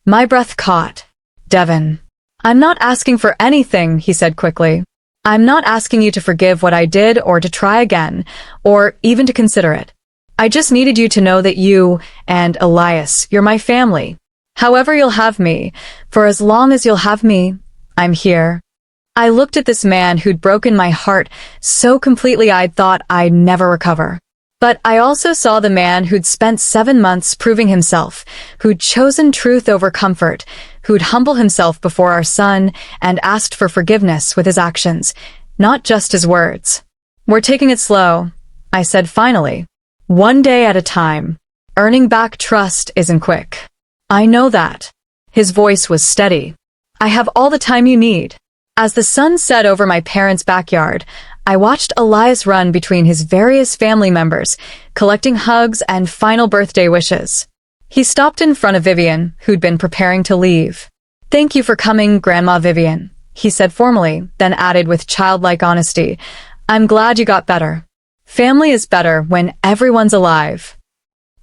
My breath caught. "Devon, I'm not asking for anything," he said quickly. "I'm not asking you to forgive what I did or to try again, or even to consider it. I just needed you to know that you and Elias, you're my family. However you'll have me, for as long as you'll have me, I'm here." I looked at this man who'd broken my heart so completely I'd thought I'd never recover. But I also saw the man who'd spent 7 months proving himself, who'd chosen truth over comfort, who'd humble himself before our son and asked for forgiveness with his actions, not just his words. "We're taking it slow," I said finally. "One day at a time. Earning back trust isn't quick." "I know that." His voice was steady. "I have all the time you need." As the sun set over my parents' backyard, I watched Elias run between his various family members, collecting hugs and final birthday wishes. He stopped in front of Vivian, who'd been preparing to leave. "Thank you for coming, Grandma Vivian," he said formally, then added with childlike honesty, "I'm glad you got better. Family is better when everyone's alive."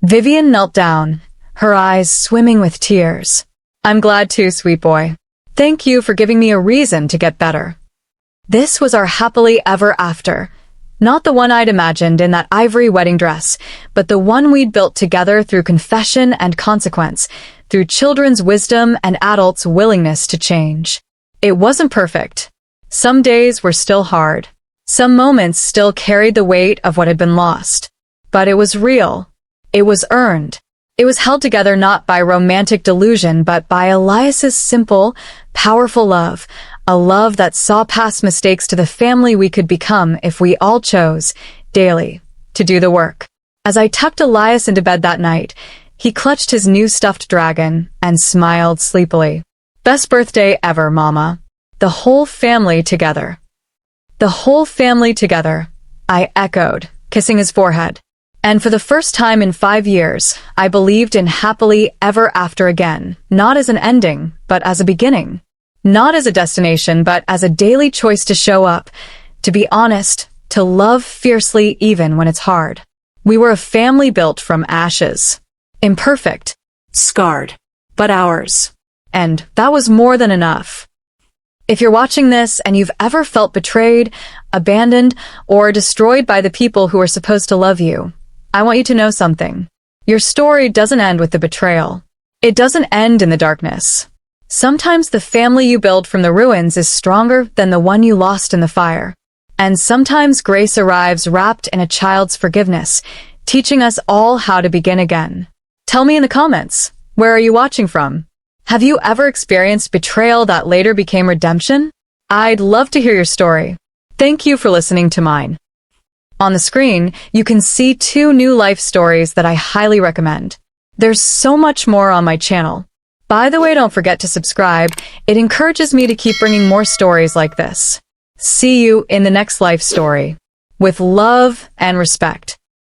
Vivian knelt down, her eyes swimming with tears. "I'm glad too, sweet boy. Thank you for giving me a reason to get better." This was our happily ever after. Not the one I'd imagined in that ivory wedding dress, but the one we'd built together through confession and consequence, through children's wisdom and adults' willingness to change. It wasn't perfect. Some days were still hard. Some moments still carried the weight of what had been lost. But it was real. It was earned. It was held together not by romantic delusion, but by Elias's simple, powerful love, a love that saw past mistakes to the family we could become if we all chose, daily, to do the work. As I tucked Elias into bed that night, he clutched his new stuffed dragon and smiled sleepily. "Best birthday ever, Mama. The whole family together." "The whole family together," I echoed, kissing his forehead. And for the first time in 5 years, I believed in happily ever after again, not as an ending, but as a beginning. Not as a destination, but as a daily choice to show up, to be honest, to love fiercely even when it's hard. We were a family built from ashes. Imperfect. Scarred. But ours. And that was more than enough. If you're watching this and you've ever felt betrayed, abandoned, or destroyed by the people who are supposed to love you, I want you to know something. Your story doesn't end with the betrayal. It doesn't end in the darkness. Sometimes the family you build from the ruins is stronger than the one you lost in the fire. And sometimes grace arrives wrapped in a child's forgiveness, teaching us all how to begin again. Tell me in the comments, where are you watching from? Have you ever experienced betrayal that later became redemption? I'd love to hear your story. Thank you for listening to mine. On the screen, you can see 2 new life stories that I highly recommend. There's so much more on my channel. By the way, don't forget to subscribe. It encourages me to keep bringing more stories like this. See you in the next life story. With love and respect.